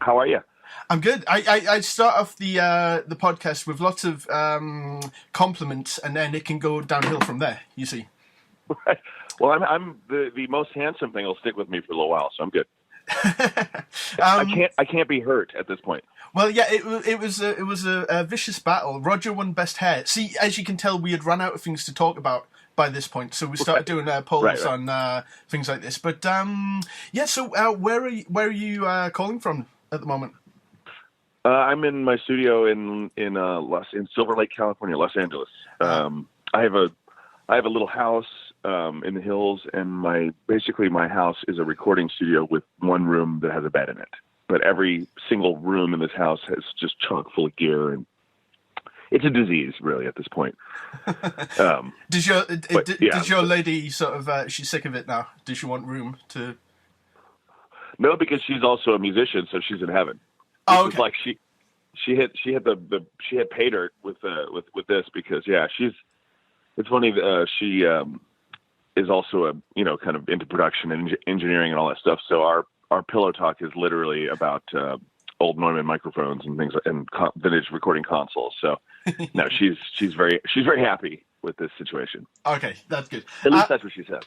How are you? I'm good. I start off the podcast with lots of compliments, and then it can go downhill from there. You see. Right. Well, I'm the most handsome thing will stick with me for a little while, so I'm good. I can't be hurt at this point. Well, yeah, it was a vicious battle. Roger won best hair. See, as you can tell, we had run out of things to talk about by this point, so we started doing polls Right. on things like this. But yeah, so where are you calling from at the moment? I'm in my studio in Silver Lake, California, Los Angeles. I have a little house in the hills, and my house is a recording studio with one room that has a bed in it. But every single room in this house has just chock full of gear, and it's a disease, really, at this point. Does your lady sort of she's sick of it now? Does she want room to? No, because she's also a musician, so she's in heaven. Oh, okay. It's like she hit pay dirt with this because it's funny. She is also kind of into production and engineering and all that stuff. So our pillow talk is literally about old Neumann microphones and things and vintage recording consoles. So no, she's very happy with this situation. Okay, that's good. At least that's what she said.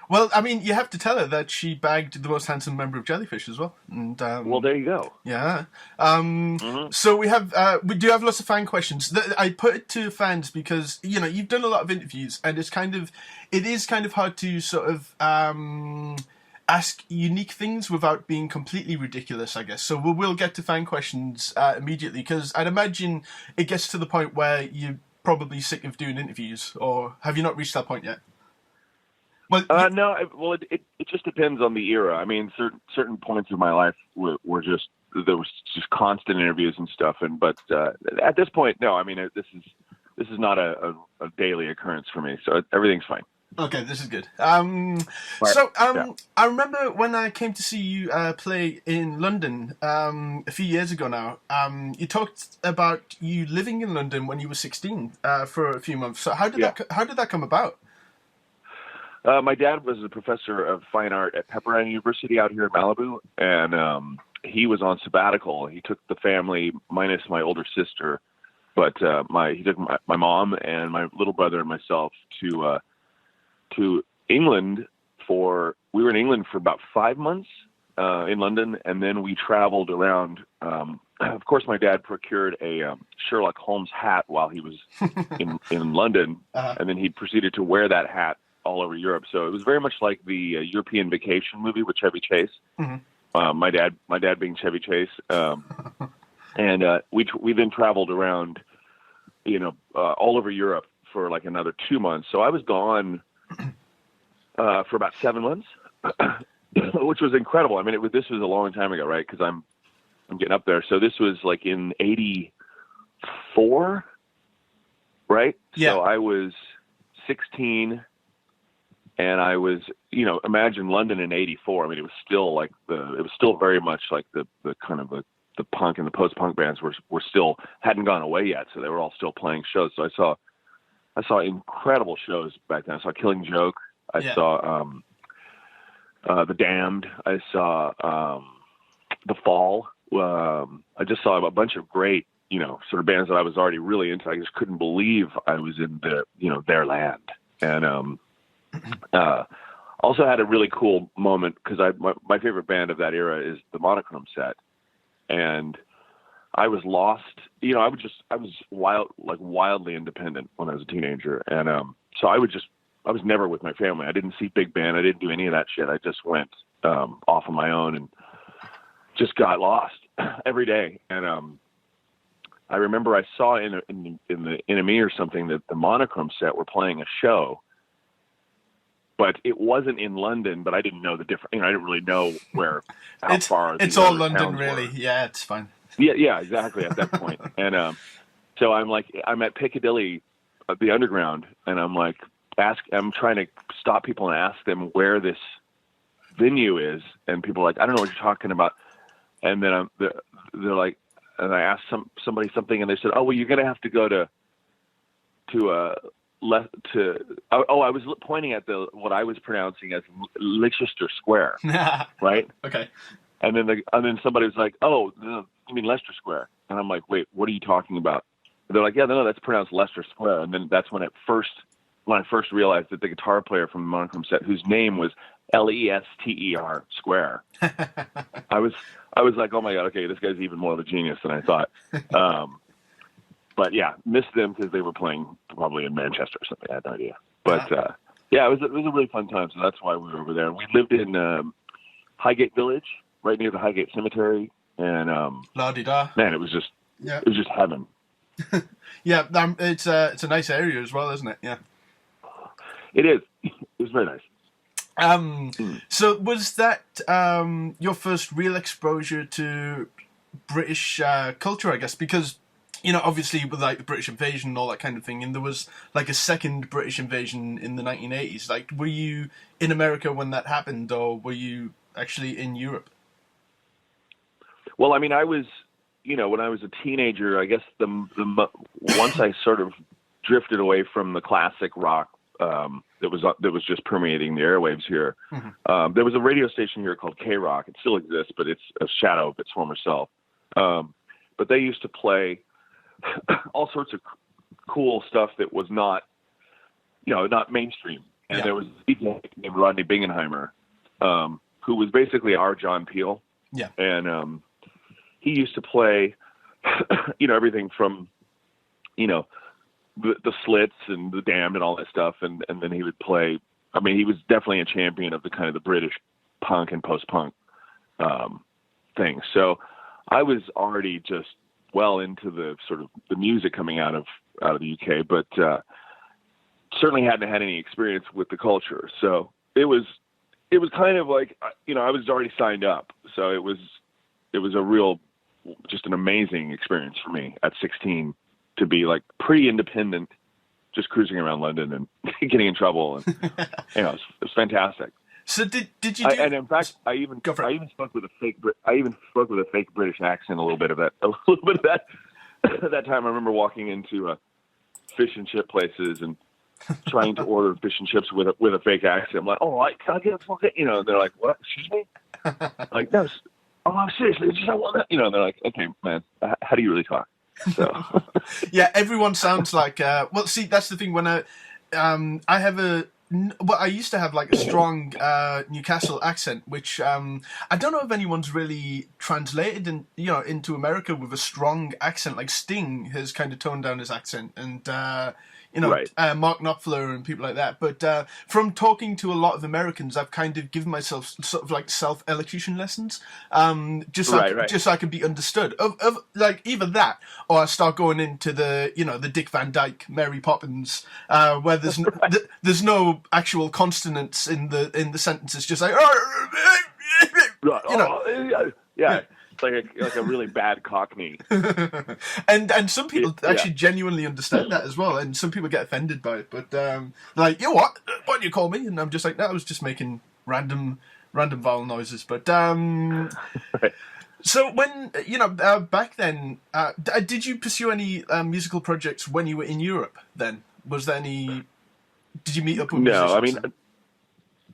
Well, I mean, you have to tell her that she bagged the most handsome member of Jellyfish as well. And, well, there you go. Yeah. So we do have lots of fan questions. I put it to fans because you've done a lot of interviews, and it is kind of hard to sort of ask unique things without being completely ridiculous, I guess. So we'll get to fan questions immediately, because I'd imagine it gets to the point where you're probably sick of doing interviews, or have you not reached that point yet? Well, no. Well, it just depends on the era. I mean, certain points of my life were just there was just constant interviews and stuff. But at this point, no. I mean, this is not a daily occurrence for me, so everything's fine. Okay, this is good. I remember when I came to see you play in London a few years ago now. You talked about you living in London when you were 16 for a few months. So how did that come about? My dad was a professor of fine art at Pepperdine University out here in Malibu, and he was on sabbatical. He took the family minus my older sister, but he took my mom and my little brother and myself to England we were in England for about 5 months in London, and then we traveled around. Of course, my dad procured a Sherlock Holmes hat while he was in London, and then he proceeded to wear that hat all over Europe. So it was very much like the European Vacation movie with Chevy Chase. Mm-hmm. My dad being Chevy Chase. And we then traveled around, all over Europe for like another 2 months. So I was gone for about 7 months, which was incredible. I mean, this was a long time ago, right? Because I'm getting up there. So this was like in '84, right? Yeah. So I was 16. And I was, imagine London in '84. I mean, it was still very much like the kind of the punk and the post-punk bands were still hadn't gone away yet, so they were all still playing shows. So I saw incredible shows back then. I saw Killing Joke. I saw The Damned. I saw The Fall. I just saw a bunch of great, sort of bands that I was already really into. I just couldn't believe I was in their land. And also had a really cool moment because my favorite band of that era is the Monochrome Set, and I was lost. I was wildly independent when I was a teenager, and so I was never with my family. I didn't see big band. I didn't do any of that shit. I just went off on my own and just got lost every day. And I remember I saw in the NME or something that the Monochrome Set were playing a show. But it wasn't in London, but I didn't know the difference. I didn't really know how far. It's all London, really. Yeah, it's fine. Yeah, exactly. At that point, and so I'm at Piccadilly, the Underground, and I'm trying to stop people and ask them where this venue is, and people are like, I don't know what you're talking about, and then they're like, and I asked somebody something, and they said, oh well, you're gonna have to go to I was pointing at what I was pronouncing as Leicester Square, right? Right? Okay. and then somebody was like, "Oh, no, you mean Leicester Square?" And I'm like, "Wait, what are you talking about?" And they're like, "Yeah, no, that's pronounced Leicester Square." And then that's when I first realized that the guitar player from the Monochrome set, whose name was Lester Square, I was like, "Oh my god, okay, this guy's even more of a genius than I thought." But yeah, missed them because they were playing probably in Manchester or something. I had no idea. But yeah, it was a really fun time. So that's why we were over there. And we lived in Highgate Village, right near the Highgate Cemetery, and La-di-da. man, it was just heaven. Yeah, it's a nice area as well, isn't it? Yeah, it is. It was very nice. So was that your first real exposure to British culture, I guess? Because, you know, obviously with like the British invasion and all that kind of thing, and there was like a second British invasion in the 1980s. Like, were you in America when that happened, or were you actually in Europe? Well, I mean, I was, you know, when I was a teenager, I guess once I sort of drifted away from the classic rock that was just permeating the airwaves here. Mm-hmm. There was a radio station here called K-Rock. It still exists, but it's a shadow of its former self. But they used to play all sorts of cool stuff that was not, you know, not mainstream. And there was a DJ named Rodney Bingenheimer, who was basically our John Peel. Yeah. And he used to play, you know, everything from, you know, the Slits and the Damned and all that stuff. And then he would play, I mean, he was definitely a champion of the kind of the British punk and post-punk thing. So I was already just well into the sort of the music coming out of the UK, but certainly hadn't had any experience with the culture. So it was kind of like, you know, I was already signed up. So it was a real, just an amazing experience for me at 16 to be like pretty independent, just cruising around London and getting in trouble. And, you know, it was fantastic. So did you do? And in fact, I even spoke with a fake British accent a little bit of that that time. I remember walking into fish and chip places and trying to order fish and chips with a fake accent. I'm like, "Oh, can I get a fucking," you know? And they're like, "What? Excuse me?" I'm like, "No, oh, seriously, just I want that," you know. And they're like, "Okay, man, how do you really talk?" So yeah, everyone sounds like. Well, see, that's the thing. When I have I used to have like a strong Newcastle accent, which I don't know if anyone's really translated into America with a strong accent. Like Sting has kind of toned down his accent, and right. Mark Knopfler and people like that. But from talking to a lot of Americans, I've kind of given myself sort of like self-elocution lessons, just so I can be understood. Of like either that, or I start going into the Dick Van Dyke, Mary Poppins, where there's there's no actual consonants in the sentences, just like yeah. It's like a really bad Cockney. and some people actually genuinely understand that as well, and some people get offended by it. But like, you know what do you call me? And I'm just like, no, I was just making random vowel noises. But right. So when back then, did you pursue any musical projects when you were in Europe? Then was there any? Did you meet up with musicians? No, I mean.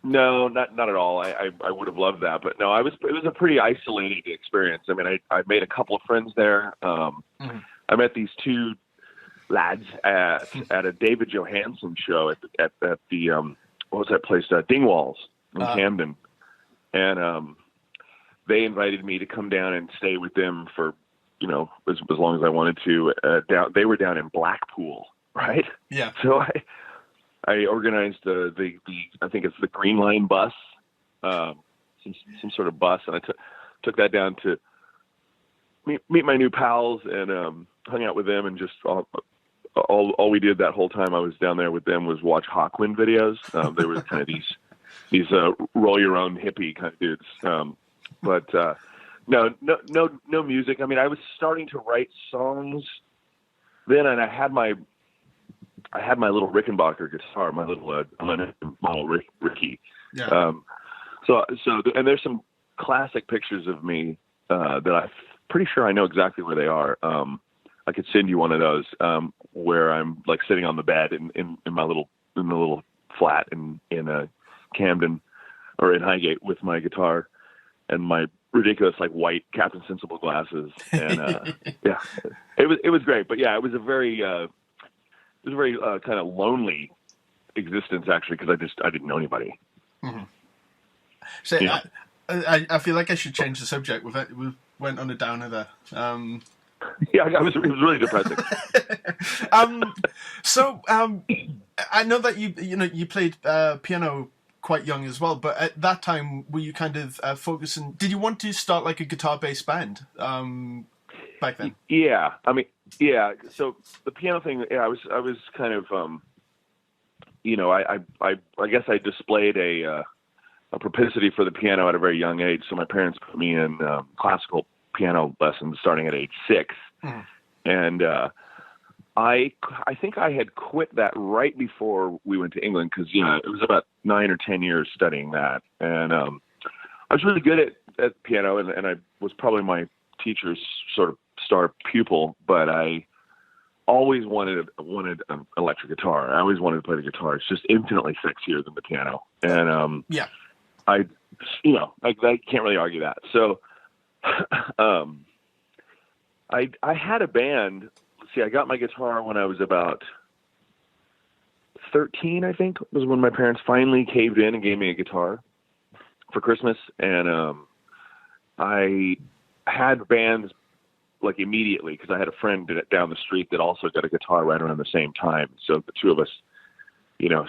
No, not at all. I would have loved that, but no, it was a pretty isolated experience. I mean, I made a couple of friends there. I met these two lads at a David Johansen show at the what was that place? Dingwalls in Camden, and they invited me to come down and stay with them for as long as I wanted to. They were down in Blackpool, right? Yeah. So I organized the I think it's the Green Line bus, some sort of bus, and I took that down to meet my new pals and hung out with them, and just all we did that whole time I was down there with them was watch Hawkwind videos. They were kind of these roll your own hippie kind of dudes, but no music. I mean, I was starting to write songs then, and I had my little Rickenbacker guitar, my little model Ricky. Yeah. So and there's some classic pictures of me that I'm pretty sure I know exactly where they are. I could send you one of those where I'm like sitting on the bed in the little flat in Camden or in Highgate with my guitar and my ridiculous like white Captain Sensible glasses, and yeah, it was great. But yeah, it was a very kind of lonely existence actually, because I didn't know anybody. Mm-hmm. So yeah. I feel like I should change the subject. We went on a downer there. Yeah, it was really depressing. So I know that you played piano quite young as well, but at that time were you kind of focusing? Did you want to start like a guitar-based band back then? Yeah, I mean, yeah. So the piano thing, yeah, I was kind of, I guess I displayed a propensity for the piano at a very young age. So my parents put me in classical piano lessons starting at age 6. Mm. And I think I had quit that right before we went to England, because it was about 9 or 10 years studying that. And I was really good at piano, and I was probably my teacher's sort of star pupil, but I always wanted an electric guitar. I always wanted to play the guitar. It's just infinitely sexier than the piano. And yeah. I can't really argue that. So, I had a band. Let's see, I got my guitar when I was about 13, I think, was when my parents finally caved in and gave me a guitar for Christmas. And, I had bands like immediately, because I had a friend down the street that also got a guitar right around the same time. So the two of us,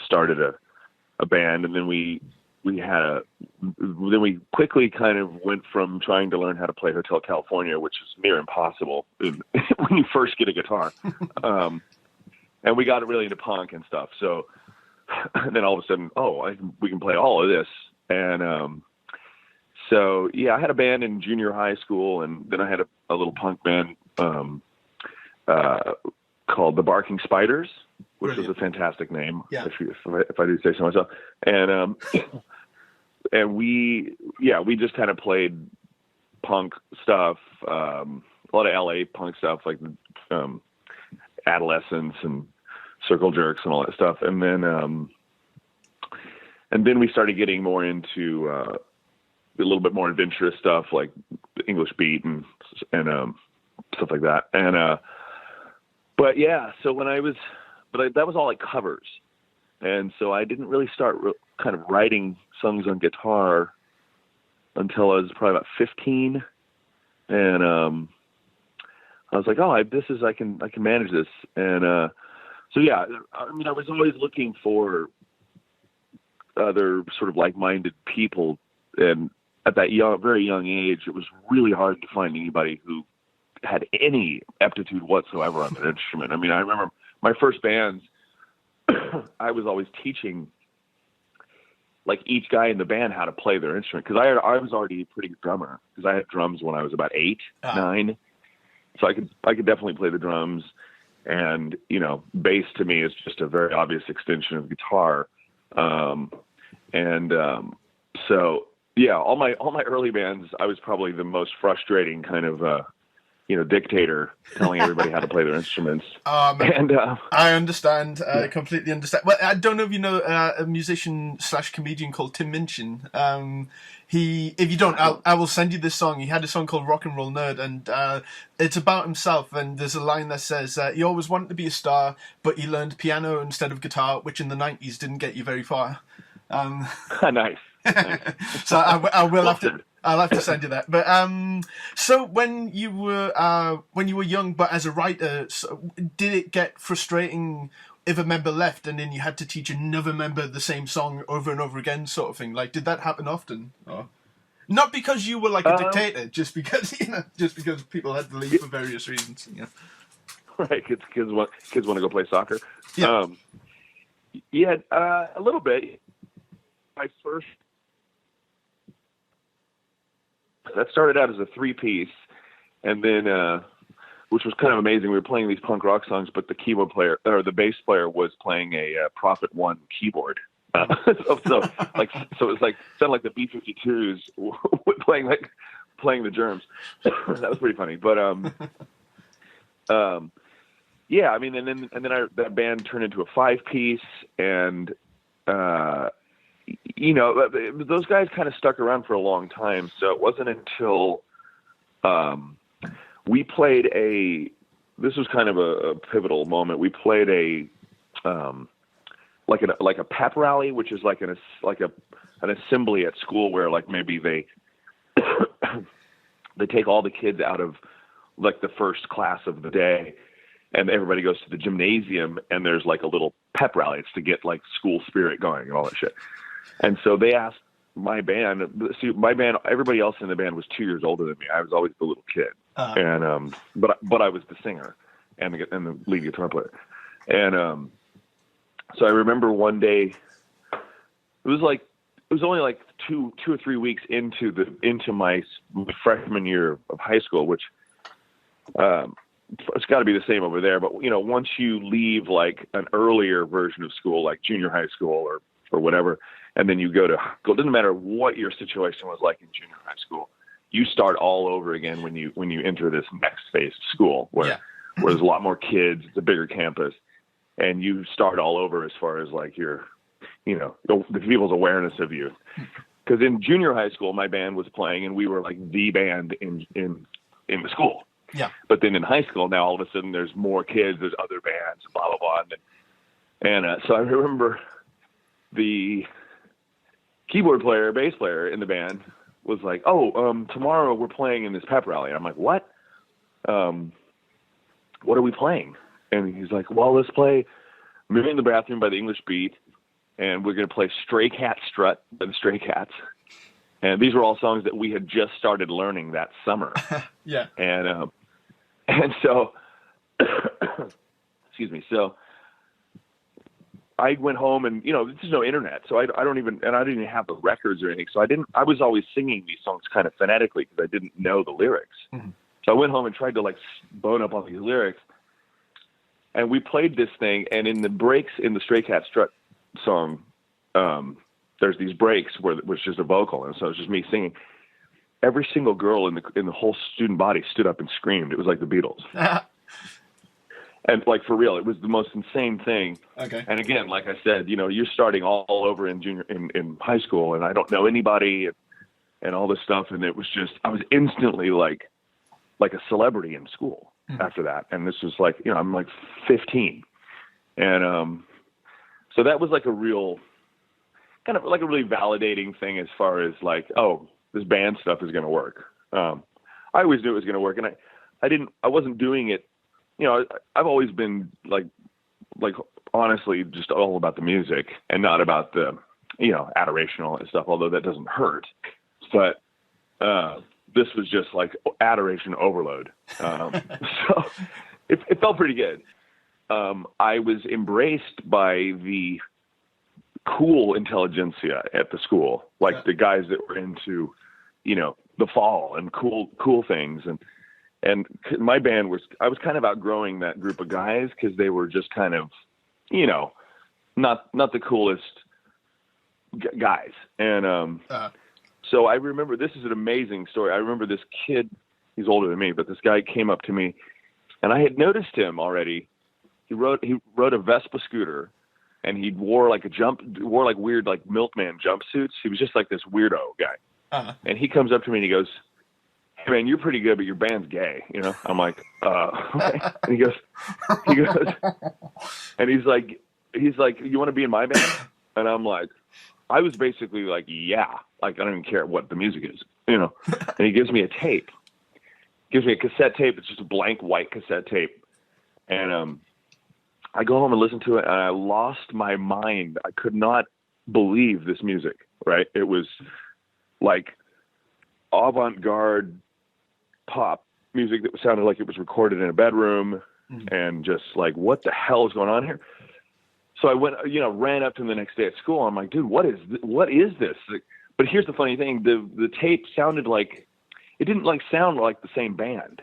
started a band, and then we quickly kind of went from trying to learn how to play Hotel California, which is near impossible when you first get a guitar. And we got really into punk and stuff. So and then all of a sudden, we can play all of this. And so, yeah, I had a band in junior high school, and then I had a little punk band called the Barking Spiders, which was a fantastic name, if I do say so myself. And and we just kind of played punk stuff, a lot of LA punk stuff, like Adolescents and Circle Jerks and all that stuff. And then we started getting more into a little bit more adventurous stuff, like the English beat and stuff like that. And but yeah, so that was all like covers. And so I didn't really start kind of writing songs on guitar until I was probably about 15. And I was like, I can manage this. And so yeah, I mean, I was always looking for other sort of like-minded people. And at that very young age, it was really hard to find anybody who had any aptitude whatsoever on an instrument. I mean, I remember my first bands, I was always teaching like each guy in the band how to play their instrument, because I was already a pretty good drummer, because I had drums when I was about 8, 9, so I could definitely play the drums. And bass to me is just a very obvious extension of guitar. So yeah, all my early bands, I was probably the most frustrating kind of dictator, telling everybody how to play their instruments. And I understand. I completely understand. Well, I don't know if you know a musician / comedian called Tim Minchin. If you don't, I will send you this song. He had a song called Rock and Roll Nerd, and it's about himself. And there's a line that says, he always wanted to be a star, but he learned piano instead of guitar, which in the 90s didn't get you very far. Nice. So I'll have to send you that. But so when you were young, but as a writer, did it get frustrating if a member left and then you had to teach another member the same song over and over again, sort of thing? Like, did that happen often? Or? Not because you were like a dictator, just because people had to leave for various reasons. Yeah. Right, kids want to go play soccer. Yeah. A little bit. That started out as a 3-piece, and then which was kind of amazing. We were playing these punk rock songs, but the keyboard player or the bass player was playing a Prophet 1 keyboard. So it was like sounded like the B-52s playing the germs. That was pretty funny. But yeah, I mean, and then that band turned into a 5-piece, and you know, those guys kind of stuck around for a long time. So it wasn't until we played this was kind of a pivotal moment. We played like a pep rally, which is like an assembly at school where like maybe they they take all the kids out of like the first class of the day, and everybody goes to the gymnasium, and there's like a little pep rally. It's to get like school spirit going and all that shit. And so they asked my band. See, my band, everybody else in the band was 2 years older than me. I was always the little kid, and but I was the singer and the lead guitar player. And so I remember one day, it was only like two or 3 weeks into my freshman year of high school, which it's got to be the same over there. But you know, once you leave like an earlier version of school, like junior high school or whatever, and then you go to school, it doesn't matter what your situation was like in junior high school, you start all over again when you enter this next phase of school where there's a lot more kids, it's a bigger campus, and you start all over as far as like your, you know, the people's awareness of you. Because in junior high school, my band was playing, and we were like the band in the school. Yeah. But then in high school, now all of a sudden there's more kids, there's other bands, blah blah blah, and so I remember the keyboard player, bass player in the band was like, "Oh, tomorrow we're playing in this pep rally." And I'm like, "What? What are we playing?" And he's like, "Well, let's play "Moving in the Bathroom" by the English Beat, and we're going to play "Stray Cat Strut" by the Stray Cats." And these were all songs that we had just started learning that summer. Yeah. And so, excuse me. So I went home, and you know, there's no internet, so I didn't even have the records or anything. So I was always singing these songs kind of phonetically because I didn't know the lyrics. Mm-hmm. So I went home and tried to like bone up on these lyrics. And we played this thing, and in the breaks in the Stray Cat Strut song, there's these breaks where it was just a vocal, and so it was just me singing. Every single girl in the whole student body stood up and screamed. It was like the Beatles. And like for real, it was the most insane thing. Okay. And again, like I said, you know, you're starting all over in high school, and I don't know anybody and all this stuff, and it was just, I was instantly like a celebrity in school after that. And this was like, you know, I'm like 15. And so that was like a real, kind of like a really validating thing as far as like, oh, this band stuff is going to work. I always knew it was going to work, and I wasn't doing it. You know, I've always been like honestly just all about the music and not about the, you know, adorational and stuff, although that doesn't hurt. But this was just like adoration overload. So it felt pretty good. I was embraced by the cool intelligentsia at the school, like the guys that were into, you know, the fall and cool things. And my band I was kind of outgrowing that group of guys because they were just kind of, you know, not the coolest guys. And so I remember, this is an amazing story. I remember this kid, he's older than me, but this guy came up to me, and I had noticed him already. He rode a Vespa scooter, and he wore like weird like milkman jumpsuits. He was just like this weirdo guy. Uh-huh. And he comes up to me and he goes, "Hey man, you're pretty good, but your band's gay." You know, I'm like, okay. And he goes, and he's like, "You want to be in my band?" And I'm like, I was basically like, yeah, like I don't even care what the music is, you know. And he gives me a tape, gives me a cassette tape. It's just a blank white cassette tape. And I go home and listen to it, and I lost my mind. I could not believe this music, right? It was like avant-garde pop music that sounded like it was recorded in a bedroom, and just like, what the hell is going on here? So I went, you know, ran up to him the next day at school. I'm like, dude, what is this? But here's the funny thing. The tape sounded like, it didn't like sound like the same band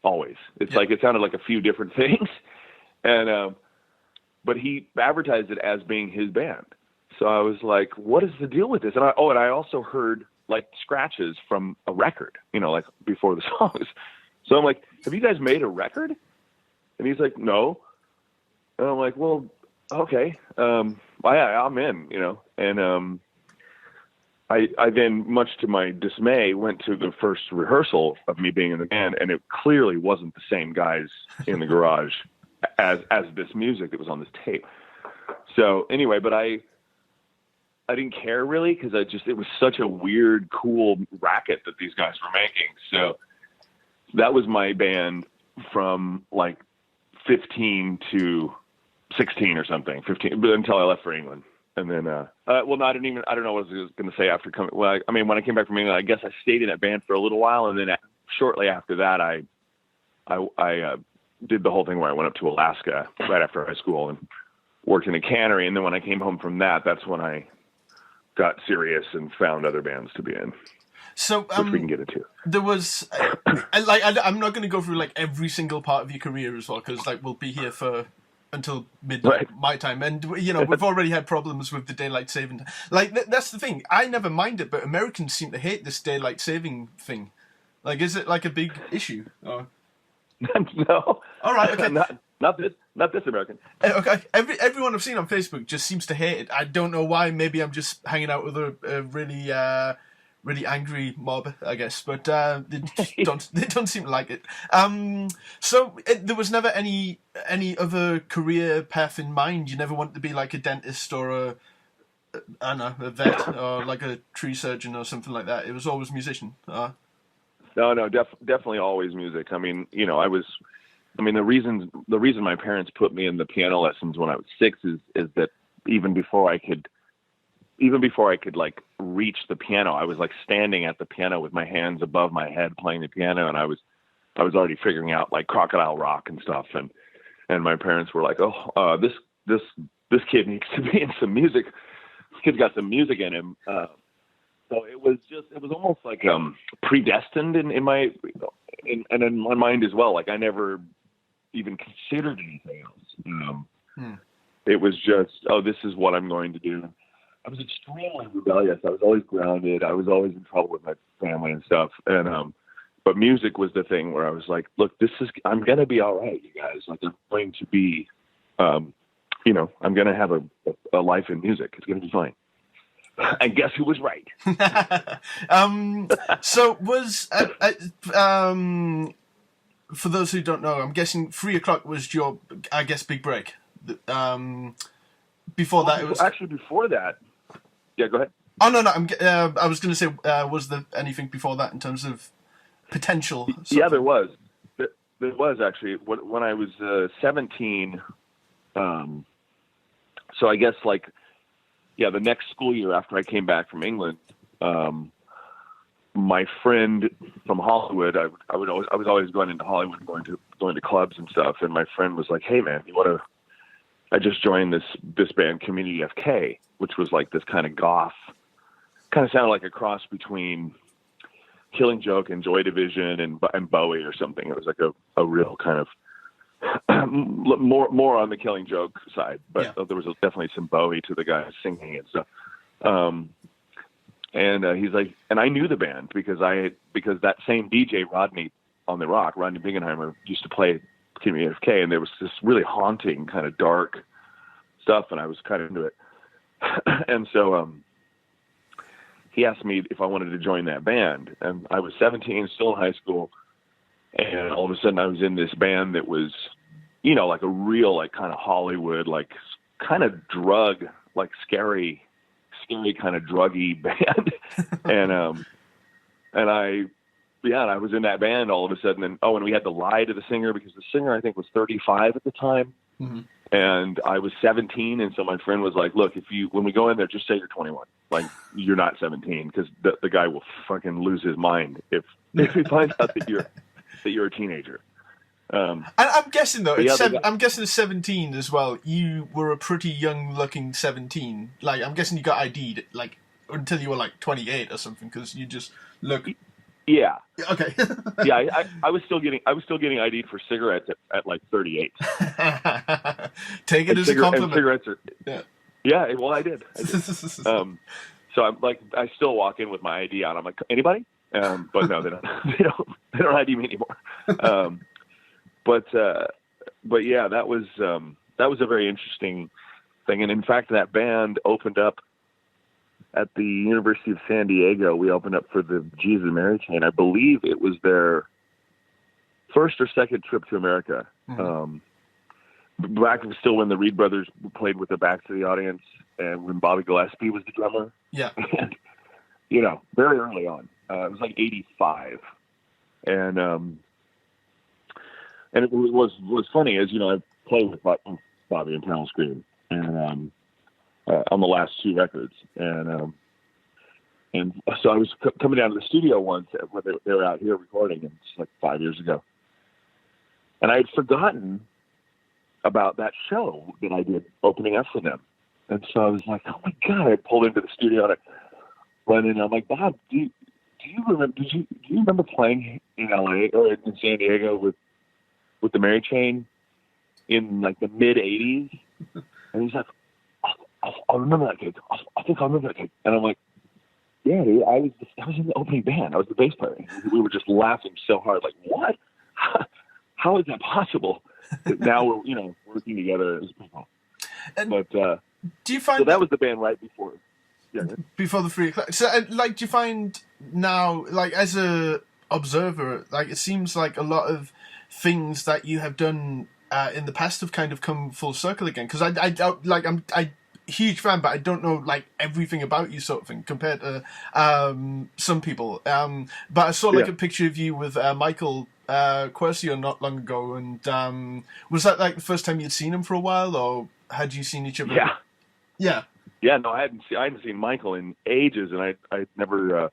always. It's like, it sounded like a few different things. And, but he advertised it as being his band. So I was like, what is the deal with this? And I also heard like scratches from a record, you know, like before the songs. So I'm like, have you guys made a record? And he's like, no. And I'm like, well, okay. I'm in, you know. And I then, much to my dismay, went to the first rehearsal of me being in the band, and it clearly wasn't the same guys in the garage as this music that was on this tape. So anyway, but I didn't care really, because it was such a weird, cool racket that these guys were making. So that was my band from like 15 to 16 or something, 15, but until I left for England. And then, no, I don't know what I was going to say after coming. Well, I mean, when I came back from England, I guess I stayed in that band for a little while. And then shortly after that, I did the whole thing where I went up to Alaska right after high school and worked in a cannery. And then when I came home from that, that's when I got serious and found other bands to be in. So, which we can get into. There was, I'm not going to go through like every single part of your career as well, because like we'll be here for until midnight my time, and you know we've already had problems with the daylight saving. Like that's the thing. I never mind it, but Americans seem to hate this daylight saving thing. Like, is it like a big issue? Or... No. All right. Okay. Not this American. Okay. Everyone I've seen on Facebook just seems to hate it. I don't know why. Maybe I'm just hanging out with a really angry mob, I guess, but they don't seem to like it. So there was never any other career path in mind. You never wanted to be like a dentist or a vet or like a tree surgeon or something like that. It was always musician. No, definitely always music. I mean, you know, the reason my parents put me in the piano lessons when I was 6 is that even before I could like reach the piano, I was like standing at the piano with my hands above my head playing the piano, and I was already figuring out like Crocodile Rock and stuff, and my parents were like, this kid needs to be in some music. This kid's got some music in him. So it was almost like predestined in my mind as well. Like I never even considered anything else. It was just, this is what I'm going to do. I was extremely rebellious. I was always grounded. I was always in trouble with my family and stuff. And, but music was the thing where I was like, look, I'm going to be all right, you guys. Like I'm going to be, I'm going to have a life in music. It's going to be fine. And guess who was right? So was, for those who don't know, I'm guessing 3 o'clock was your, I guess, big break. Before that, it was actually before that. Yeah, go ahead. Oh no, I was going to say, was there anything before that in terms of potential? Yeah, there was. There was actually when I was 17. So I guess like, yeah, the next school year after I came back from England, my friend from Hollywood, I was always going into Hollywood, and going to clubs and stuff, and my friend was like, "Hey man, you want to?" I just joined this band, Community FK, which was like this kind of goth, kind of sounded like a cross between Killing Joke and Joy Division and Bowie or something. It was like a real kind of more on the Killing Joke side, but there was definitely some Bowie to the guys singing and stuff. And he's like, and I knew the band because that same DJ Rodney on the Rock, Rodney Bingenheimer, used to play Community FK, and there was this really haunting kind of dark stuff, and I was kind of into it. And so he asked me if I wanted to join that band, and I was 17, still in high school, and all of a sudden I was in this band that was, you know, like a real like kind of Hollywood, like kind of drug, like scary kind of druggy band. and I was in that band all of a sudden, and we had to lie to the singer because the singer I think was 35 at the time, and I was 17, and so my friend was like, "Look, when we go in there, just say you're 21, like you're not 17, because the guy will fucking lose his mind if he finds out that you're a teenager." And I'm guessing though, I'm guessing at 17 as well. You were a pretty young-looking 17. Like I'm guessing you got ID'd like until you were like 28 or something, because you just look. Yeah. Okay. Yeah, I was still getting ID'd for cigarettes at like 38. Take it as a compliment. And cigarettes are. Yeah. Well, I did. So I'm like, I still walk in with my ID on. I'm like, anybody? But no, they don't ID me anymore. But yeah, that was a very interesting thing. And in fact, that band opened up at the University of San Diego. We opened up for the Jesus and Mary Chain. I believe it was their first or second trip to America. Back still when the Reed brothers played with their backs to the audience, and when Bobby Gillespie was the drummer. Yeah. And, very early on. It was like 85. And it was funny, as I played with Bobby and Talon Scream, and on the last two records, and so I was coming down to the studio once when they were out here recording, and it's like 5 years ago, and I had forgotten about that show that I did opening up for them, and so I was like, oh my god! I pulled into the studio and I went in, and I'm like, Bob, do you remember playing in LA or in San Diego with the Mary Chain in like the mid '80s? And he's like, I'll remember that gig. I think I'll remember that gig. And I'm like, yeah, dude, I was in the opening band. I was the bass player. We were just laughing so hard. Like, what? How is that possible? But now we're working together as people. But do you find so that was the band right before? Yeah. Before the 3 o'clock. So, do you find now, as a observer, it seems like a lot of things that you have done in the past have kind of come full circle again? Because I'm huge fan, but I don't know everything about you, sort of thing, compared to some people. But I saw a picture of you with Michael Quercio not long ago, and was that the first time you'd seen him for a while, or had you seen each other? Yeah. Yeah, no, I hadn't seen Michael in ages, and I'd never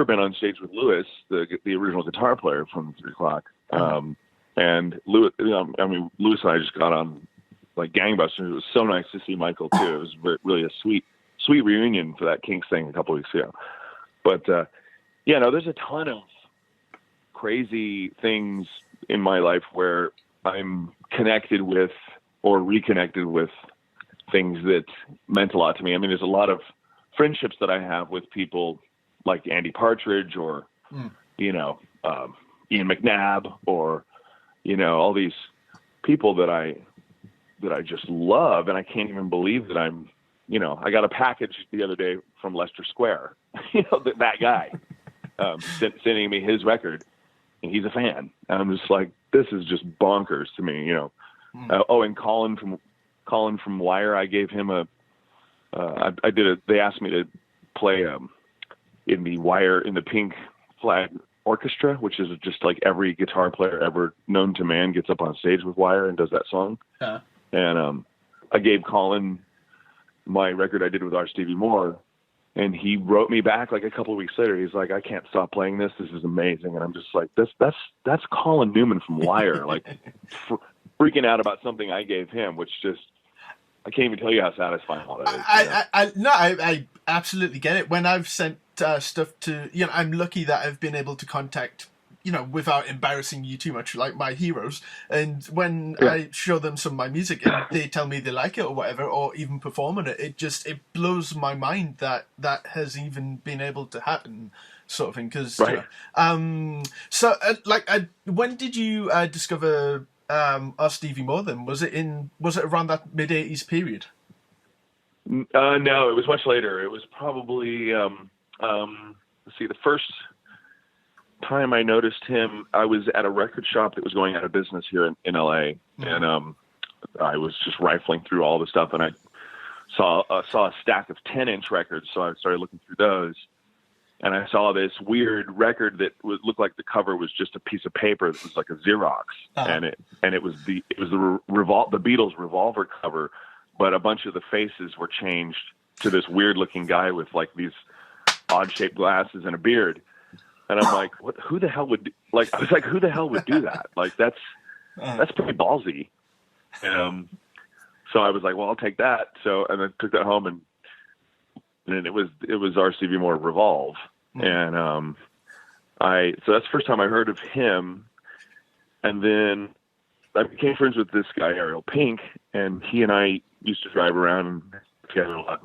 been on stage with Louis, the original guitar player from 3 o'clock. And Louis, Louis and I just got on like gangbusters. It was so nice to see Michael too. It was really a sweet reunion for that Kinks thing a couple weeks ago. But there's a ton of crazy things in my life where I'm connected with or reconnected with things that meant a lot to me. I mean, there's a lot of friendships that I have with people like Andy Partridge or, Ian McNabb or, all these people that I just love. And I can't even believe that I'm, I got a package the other day from Leicester Square, that guy, sending me his record, and he's a fan. And I'm just like, this is just bonkers to me, and Colin from Wire, I gave him they asked me to play in the Wire, in the Pink Flag Orchestra, which is just like every guitar player ever known to man gets up on stage with Wire and does that song. And I gave Colin my record I did with our Stevie Moore, and he wrote me back like a couple of weeks later. He's like, I can't stop playing this. This is amazing. And I'm just like, that's Colin Newman from Wire, like freaking out about something I gave him, which just, I can't even tell you how satisfying all that is. I absolutely get it. When I've sent stuff to, I'm lucky that I've been able to contact, without embarrassing you too much, like my heroes. And when I show them some of my music and they tell me they like it or whatever, or even perform on it, it blows my mind that has even been able to happen, sort of thing. Because, when did you discover Stevie Moore then? Was it around that mid '80s period? No, it was much later. It was probably the first time I noticed him, I was at a record shop that was going out of business here in LA, and I was just rifling through all the stuff, and I saw a stack of 10-inch records, so I started looking through those. And I saw this weird record that looked like the cover was just a piece of paper that was like a Xerox, and it was the Beatles Revolver cover, but a bunch of the faces were changed to this weird looking guy with like these odd shaped glasses and a beard, and I'm like, what? Who the hell would who the hell would do that? Like that's pretty ballsy. So I was like, well, I'll take that. So and then took that home and it was our Stevie Moore Revolve. And so that's the first time I heard of him. And then I became friends with this guy, Ariel Pink, and he and I used to drive around together a lot.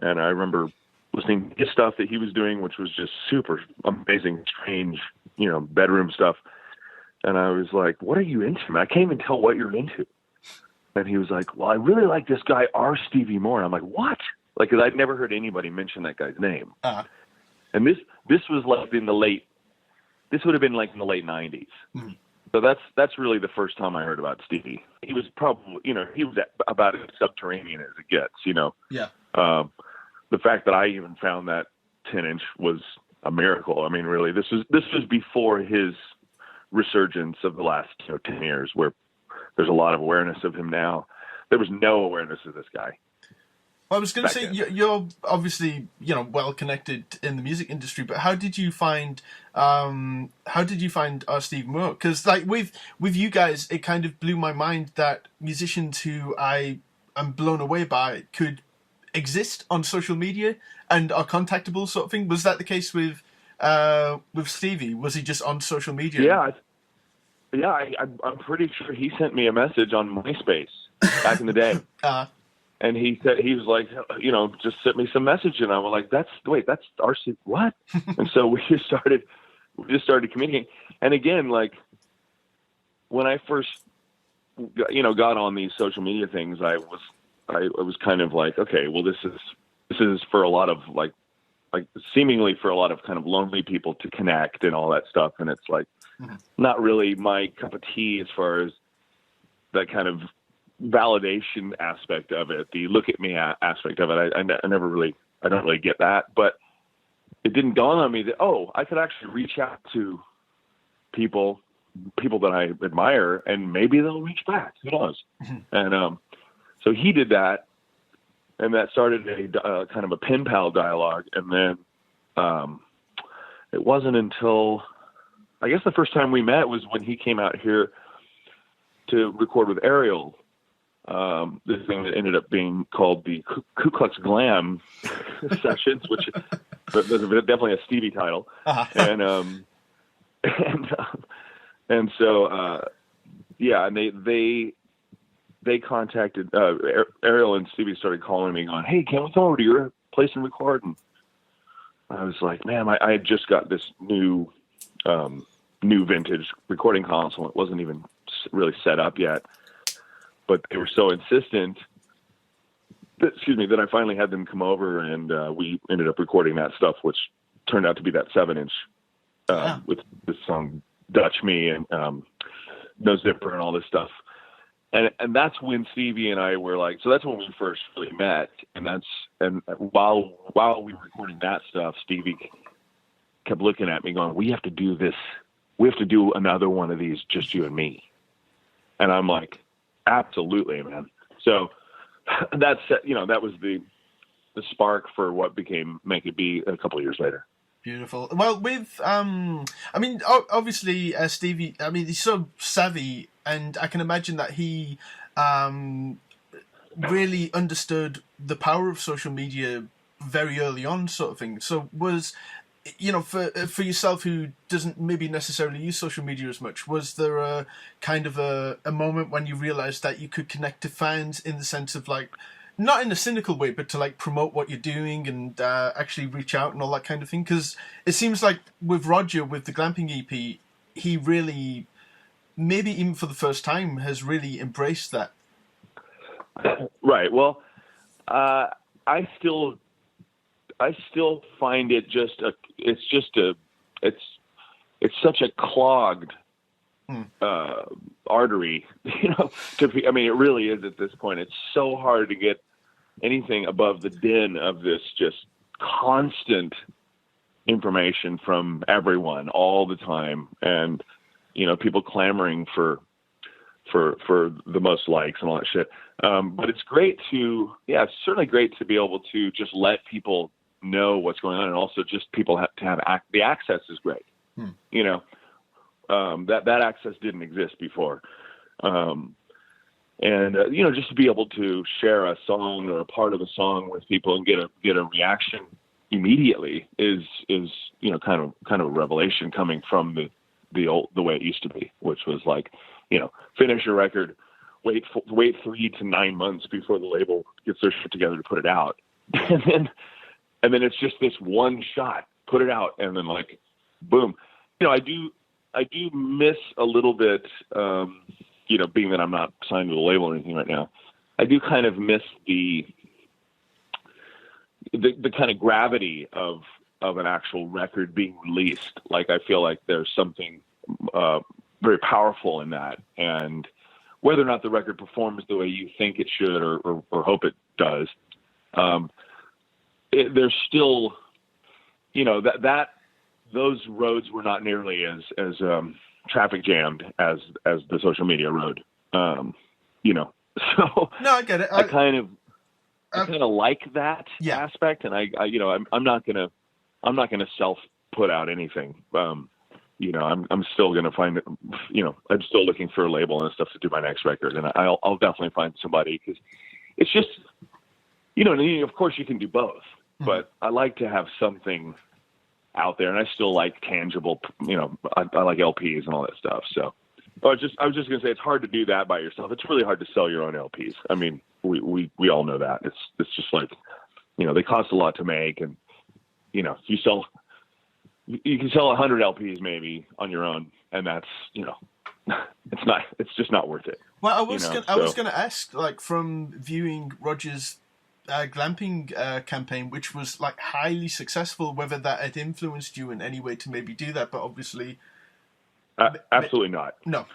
And I remember listening to his stuff that he was doing, which was just super amazing, strange, bedroom stuff. And I was like, what are you into, man? I can't even tell what you're into. And he was like, well, I really like this guy, R. Stevie Moore. And I'm like, what? like, because I'd never heard anybody mention that guy's name. And this was like this would have been like in the late 90s. So that's really the first time I heard about Stevie. He was probably, he was about as subterranean as it gets, Yeah. The fact that I even found that 10-inch was a miracle. I mean, really, this was before his resurgence of the last 10 years, where there's a lot of awareness of him now. There was no awareness of this guy. Well, I was going to say, you're obviously, well connected in the music industry, but how did you find our Steve Moore? Because like with you guys, it kind of blew my mind that musicians who I am blown away by could exist on social media and are contactable, sort of thing. Was that the case with Stevie? Was he just on social media? Yeah. I'm pretty sure he sent me a message on MySpace back in the day. And he said, he was like, just sent me some message, and I was like, that's RC, what? And so we just started communicating. And again, like when I first, got on these social media things, I was kind of like, okay, well, this is for a lot of like seemingly for a lot of kind of lonely people to connect and all that stuff. And it's like, not really my cup of tea as far as that kind of validation aspect of it, the look at me aspect of it. I don't really get that, but it didn't dawn on me that, I could actually reach out to people that I admire, and maybe they'll reach back. Who knows? And so he did that, and that started a kind of a pen pal dialogue. And then it wasn't until, I guess the first time we met was when he came out here to record with Ariel. This thing that ended up being called the Ku Klux Glam sessions, which was definitely a Stevie title. And so they contacted Ariel, and Stevie started calling me, going, "Hey, can we come over to your place and record?" And I was like, "Man, I had just got this new vintage recording console. It wasn't even really set up yet." But they were so insistent that I finally had them come over, and we ended up recording that stuff, which turned out to be that 7-inch with the song Dutch Me and No Zipper and all this stuff. And that's when Stevie and I were like, so that's when we first really met. And while we were recording that stuff, Stevie kept looking at me going, "We have to do this. We have to do another one of these, just you and me." And I'm like, "Absolutely, man." So that was the spark for what became Make It Be a couple of years later. Beautiful. Well, with obviously Stevie, he's so savvy, and I can imagine that he really understood the power of social media very early on, sort of thing. So was, for yourself, who doesn't maybe necessarily use social media as much, was there a kind of a moment when you realized that you could connect to fans in the sense of like, not in a cynical way, but to like promote what you're doing and actually reach out and all that kind of thing? Because it seems like with Roger, with the Glamping EP, he really, maybe even for the first time, has really embraced that. Right. Well, I still find it it's such a clogged artery, it really is at this point. It's so hard to get anything above the din of this just constant information from everyone all the time. And, people clamoring for the most likes and all that shit. But it's great it's certainly great to be able to just let people know what's going on, and also just people have to have the access is great. That access didn't exist before. Just to be able to share a song or a part of a song with people and get a reaction immediately is kind of a revelation coming from the way it used to be, which was like, finish a record, wait 3 to 9 months before the label gets their shit together to put it out. And then it's just this one shot, put it out, and then like, boom. I do miss a little bit, being that I'm not signed to a label or anything right now. I do kind of miss the the kind of gravity of an actual record being released. Like, I feel like there's something very powerful in that, and whether or not the record performs the way you think it should or hope it does, there's still, that those roads were not nearly as traffic jammed as the social media road. So No, I get it. I kind of like that aspect, and I'm not gonna self put out anything. I'm still gonna find it. I'm still looking for a label and stuff to do my next record, and I'll definitely find somebody, because it's just, of course you can do both, but I like to have something out there, and I still like tangible. I like LPs and all that stuff. So I was just gonna say, it's hard to do that by yourself. It's really hard to sell your own LPs. I mean, we all know that. It's just like, they cost a lot to make, and you can sell 100 LPs maybe on your own, and that's it's just not worth it. Well, I was going to ask, like, from viewing Roger's glamping campaign, which was like highly successful, whether that had influenced you in any way to maybe do that, but obviously absolutely not. No.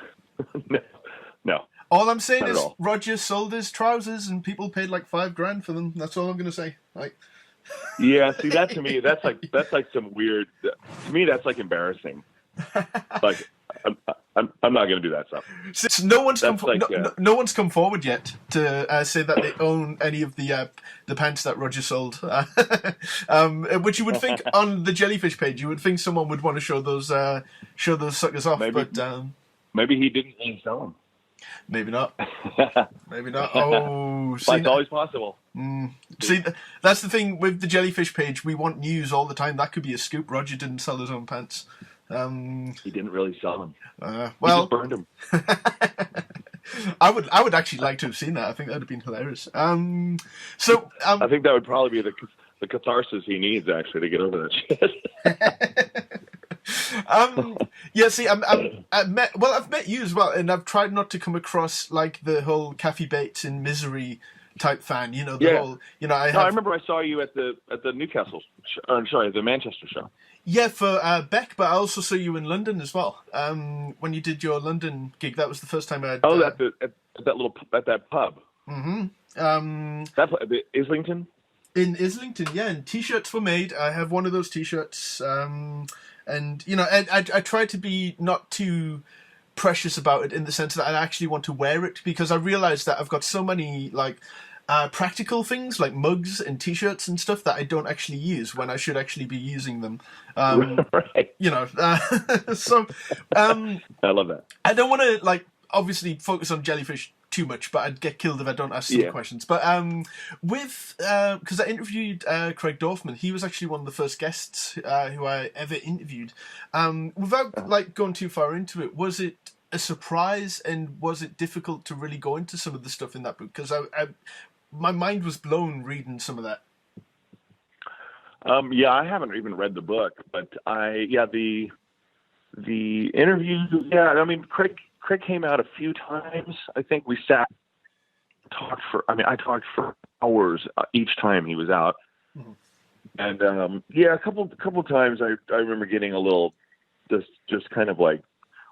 No. All I'm saying is Roger sold his trousers and people paid like $5,000 for them. That's all I'm going to say. Like, yeah, see, that to me, that's like some weird. To me, that's like embarrassing. Like, I'm not going to do that stuff. Since no one's no one's come forward yet to say that they own any of the pants that Roger sold, which you would think on the Jellyfish page, you would think someone would want to show those suckers off. Maybe he didn't sell them. Maybe not. Maybe not. Oh, but it's always possible. See, that's the thing with the Jellyfish page. We want news all the time. That could be a scoop. Roger didn't sell his own pants. He didn't really sell them. Well, he just burned them. I would actually like to have seen that. I think that would have been hilarious. I think that would probably be the catharsis he needs, actually, to get over that shit. Yeah, see, I've met you as well, and I've tried not to come across like the whole Kathy Bates in Misery type fan. I remember I saw you at the Newcastle, the Manchester show. Yeah, for Beck, but I also saw you in London as well. When you did your London gig, that was the first time I had... at that pub. Mm-hmm. The Islington? In Islington, yeah, and T-shirts were made. I have one of those T-shirts, and I try to be not too precious about it in the sense that I actually want to wear it, because I realize that I've got so many practical things like mugs and T-shirts and stuff that I don't actually use when I should actually be using them. Right. So I love that. I don't want to obviously focus on Jellyfish too much, but I'd get killed if I don't ask some questions. But because I interviewed Craig Dorfman, he was actually one of the first guests who I ever interviewed. Without going too far into it, was it a surprise, and was it difficult to really go into some of the stuff in that book? Because my mind was blown reading some of that. I haven't even read the book, but the interviews. Yeah, I mean, Craig came out a few times. I think we I talked for hours each time he was out. Mm-hmm. And a couple times I remember getting a little just kind of like,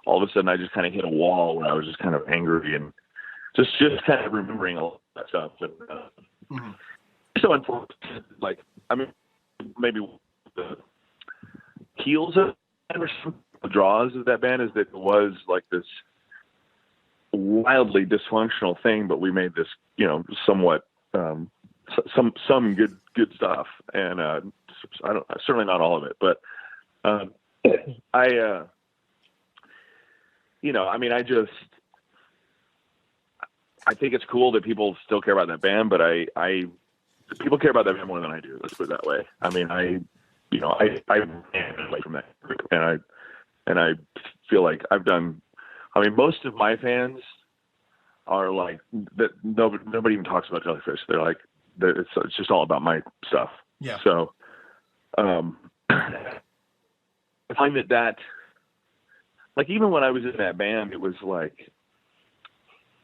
all of a sudden I just kind of hit a wall where I was just kind of angry and just kind of remembering all that stuff. And so unfortunate, maybe the heels of the draws of that band is that it was like this wildly dysfunctional thing, but we made this, somewhat some good stuff, and certainly not all of it, but I think it's cool that people still care about that band, but people care about that band more than I do. Let's put it that way. I mean, I ran away from that group, and I feel like I've done. I mean, most of my fans are like that. Nobody even talks about Jellyfish. They're like, it's just all about my stuff. Yeah. So, I find that like, even when I was in that band, it was like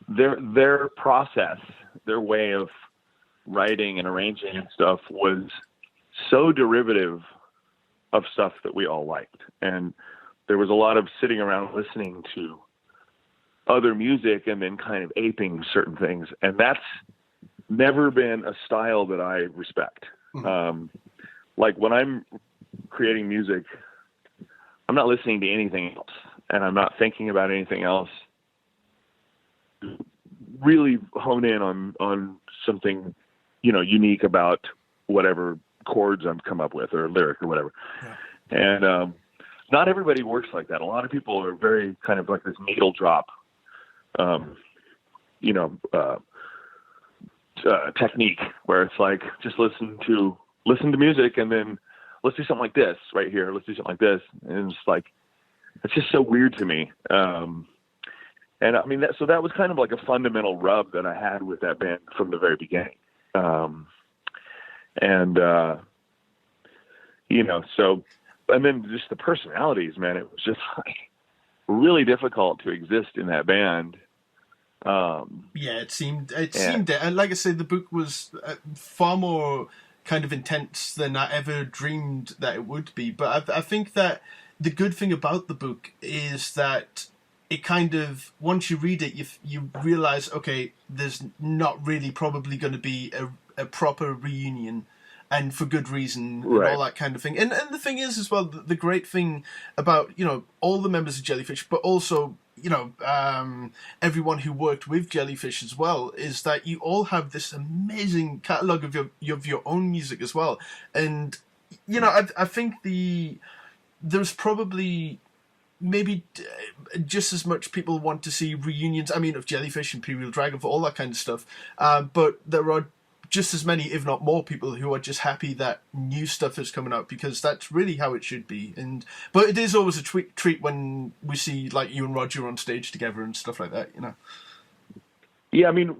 their process, their way of writing and arranging and stuff was so derivative of stuff that we all liked. And there was a lot of sitting around listening to other music and then kind of aping certain things. And that's never been a style that I respect. Like when I'm creating music, I'm not listening to anything else, and I'm not thinking about anything else. Really hone in on something, unique about whatever chords I've come up with or lyric or whatever. Yeah. And not everybody works like that. A lot of people are very kind of like this needle drop, technique where it's like, just listen to music and then let's do something like this right here. Let's do something like this. And it's like, it's just so weird to me. And I mean, so that was kind of like a fundamental rub that I had with that band from the very beginning. And then just the personalities, man, it was just like really difficult to exist in that band. It seemed, and like I said, the book was far more kind of intense than I ever dreamed that it would be. But I think that the good thing about the book is that it kind of, once you read it, you realize, okay, there's not really probably going to be a proper reunion, and for good reason, and all that kind of thing. And the thing is, as well, the great thing about, all the members of Jellyfish, but also, everyone who worked with Jellyfish as well, is that you all have this amazing catalogue of your own music as well. And, I think there's probably maybe just as much people want to see reunions, of Jellyfish, Imperial Dragon, for all that kind of stuff. But there are just as many, if not more, people who are just happy that new stuff is coming out, because that's really how it should be. But it is always a treat when we see like you and Roger on stage together and stuff like that, Yeah, I mean,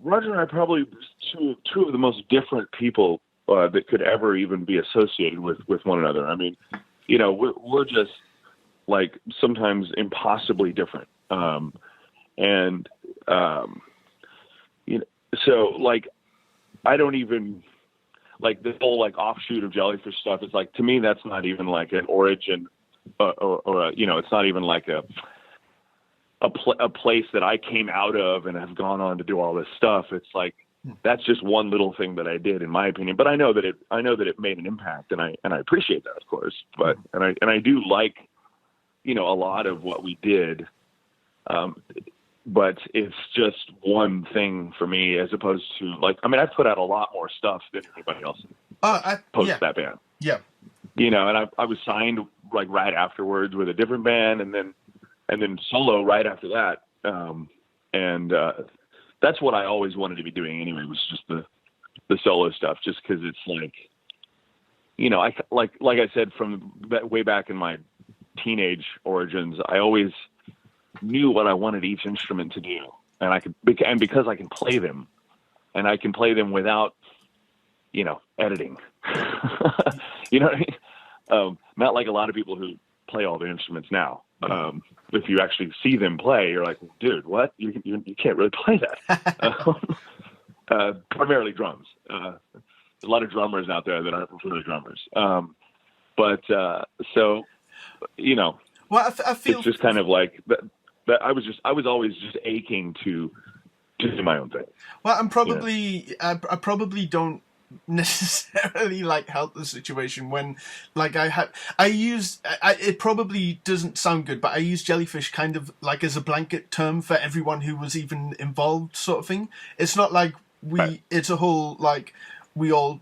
Roger and I are probably two of the most different people that could ever even be associated with one another. I mean, we're just like sometimes impossibly different. So like, I don't even like the whole like offshoot of Jellyfish stuff. It's like, to me, that's not even like an origin or it's not even like a place that I came out of and have gone on to do all this stuff. It's like, that's just one little thing that I did, in my opinion. But I know that it made an impact, and I appreciate that, of course. But and I do like, a lot of what we did. But it's just one thing for me, as opposed to like, I mean, I've put out a lot more stuff than anybody else post that band. Yeah. And I was signed like right afterwards with a different band, and then solo right after that. That's what I always wanted to be doing anyway, was just the solo stuff, just because it's like, like I said, from way back in my teenage origins, I always knew what I wanted each instrument to do, and because I can play them, and I can play them without, editing. You know what I mean? Not like a lot of people who play all the instruments now. If you actually see them play, you're like, dude, what? You can't really play that. Primarily drums. There's a lot of drummers out there that aren't really drummers. Well, I feel it's just kind of like that. I was always just aching to do my own thing. Well, I probably don't necessarily like help the situation when like it probably doesn't sound good, but I use Jellyfish kind of like as a blanket term for everyone who was even involved, sort of thing. It's not like it's a whole like we all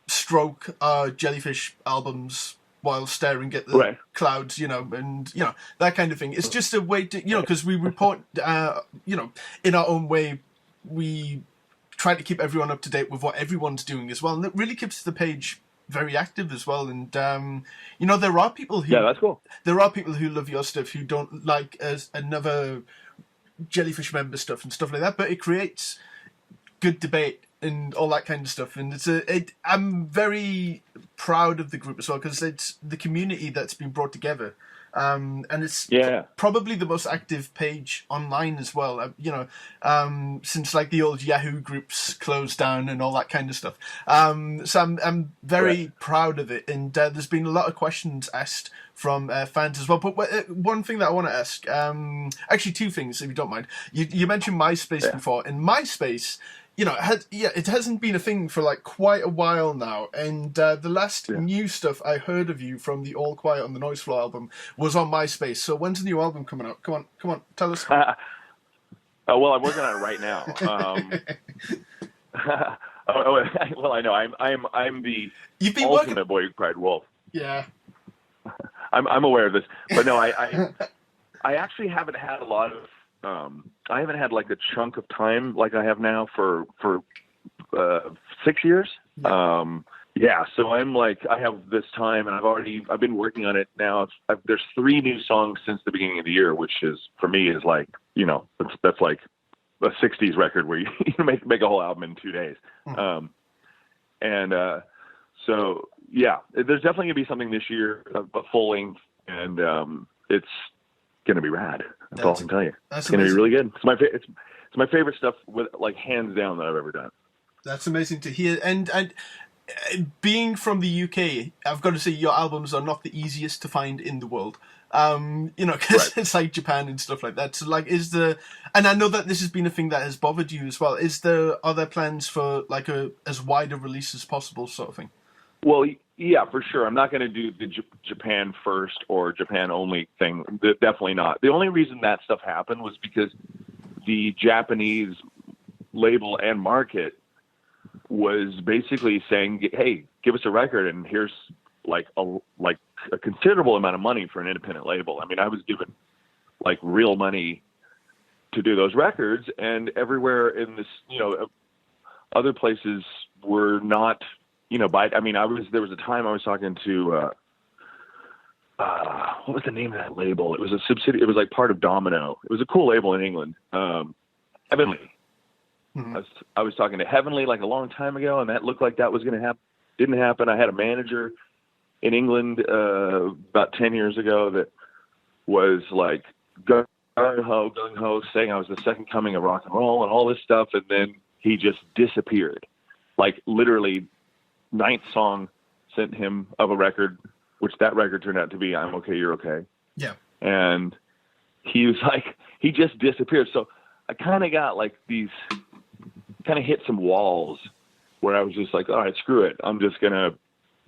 stroke our Jellyfish albums while staring at the clouds, and that kind of thing. It's just a way to, because we report, in our own way, we try to keep everyone up to date with what everyone's doing as well, and it really keeps the page very active as well. And there are people who that's cool. There are people who love your stuff who don't like another Jellyfish member stuff and stuff like that, but it creates good debate and all that kind of stuff. And I'm very proud of the group as well, because it's the community that's been brought together. And it's probably the most active page online as well, since like the old Yahoo groups closed down and all that kind of stuff. So I'm very proud of it, and there's been a lot of questions asked from fans as well. But one thing that I want to ask, actually two things, if you don't mind. You mentioned MySpace before, and MySpace, it hasn't been a thing for like quite a while now, and the last new stuff I heard of you from the All Quiet on the Noise Floor album was on MySpace. So when's the new album coming out? Come on, tell us. Well, I'm working on it right now. Well, I know I'm the ultimate boy who cried wolf. Yeah, I'm aware of this, but no, I actually haven't had a lot of. I haven't had like a chunk of time like I have now for 6 years. So I'm like, I have this time, and I've been working on it now. There's 3 new songs since the beginning of the year, which is, for me, is like, that's like a 60s record where you make a whole album in 2 days. So yeah, there's definitely gonna be something this year, a full length, and it's gonna be rad. That's all I can tell you. It's gonna be really good. It's my favorite stuff, with like hands down, that I've ever done. That's amazing to hear. And being from the UK, I've got to say your albums are not the easiest to find in the world. Because it's like Japan and stuff like that. So like, and I know that this has been a thing that has bothered you as well. Are there plans for like as wide a release as possible sort of thing? Well, yeah, for sure. I'm not going to do the Japan first or Japan only thing. Definitely not. The only reason that stuff happened was because the Japanese label and market was basically saying, "Hey, give us a record, and here's like a considerable amount of money for an independent label." I mean, I was given like real money to do those records, and everywhere in this, other places were not. There was a time I was talking to, what was the name of that label? It was a subsidiary. It was like part of Domino. It was a cool label in England. Heavenly. Mm-hmm. I was talking to Heavenly like a long time ago, and that looked like that was going to happen. Didn't happen. I had a manager in England about 10 years ago that was like gung ho, saying I was the second coming of rock and roll and all this stuff, and then he just disappeared. Like literally, 9th song sent him of a record, which that record turned out to be "I'm Okay, You're Okay." Yeah. And he was like, he just disappeared. So I kind of got like hit some walls where I was just like, all right, screw it. I'm just going to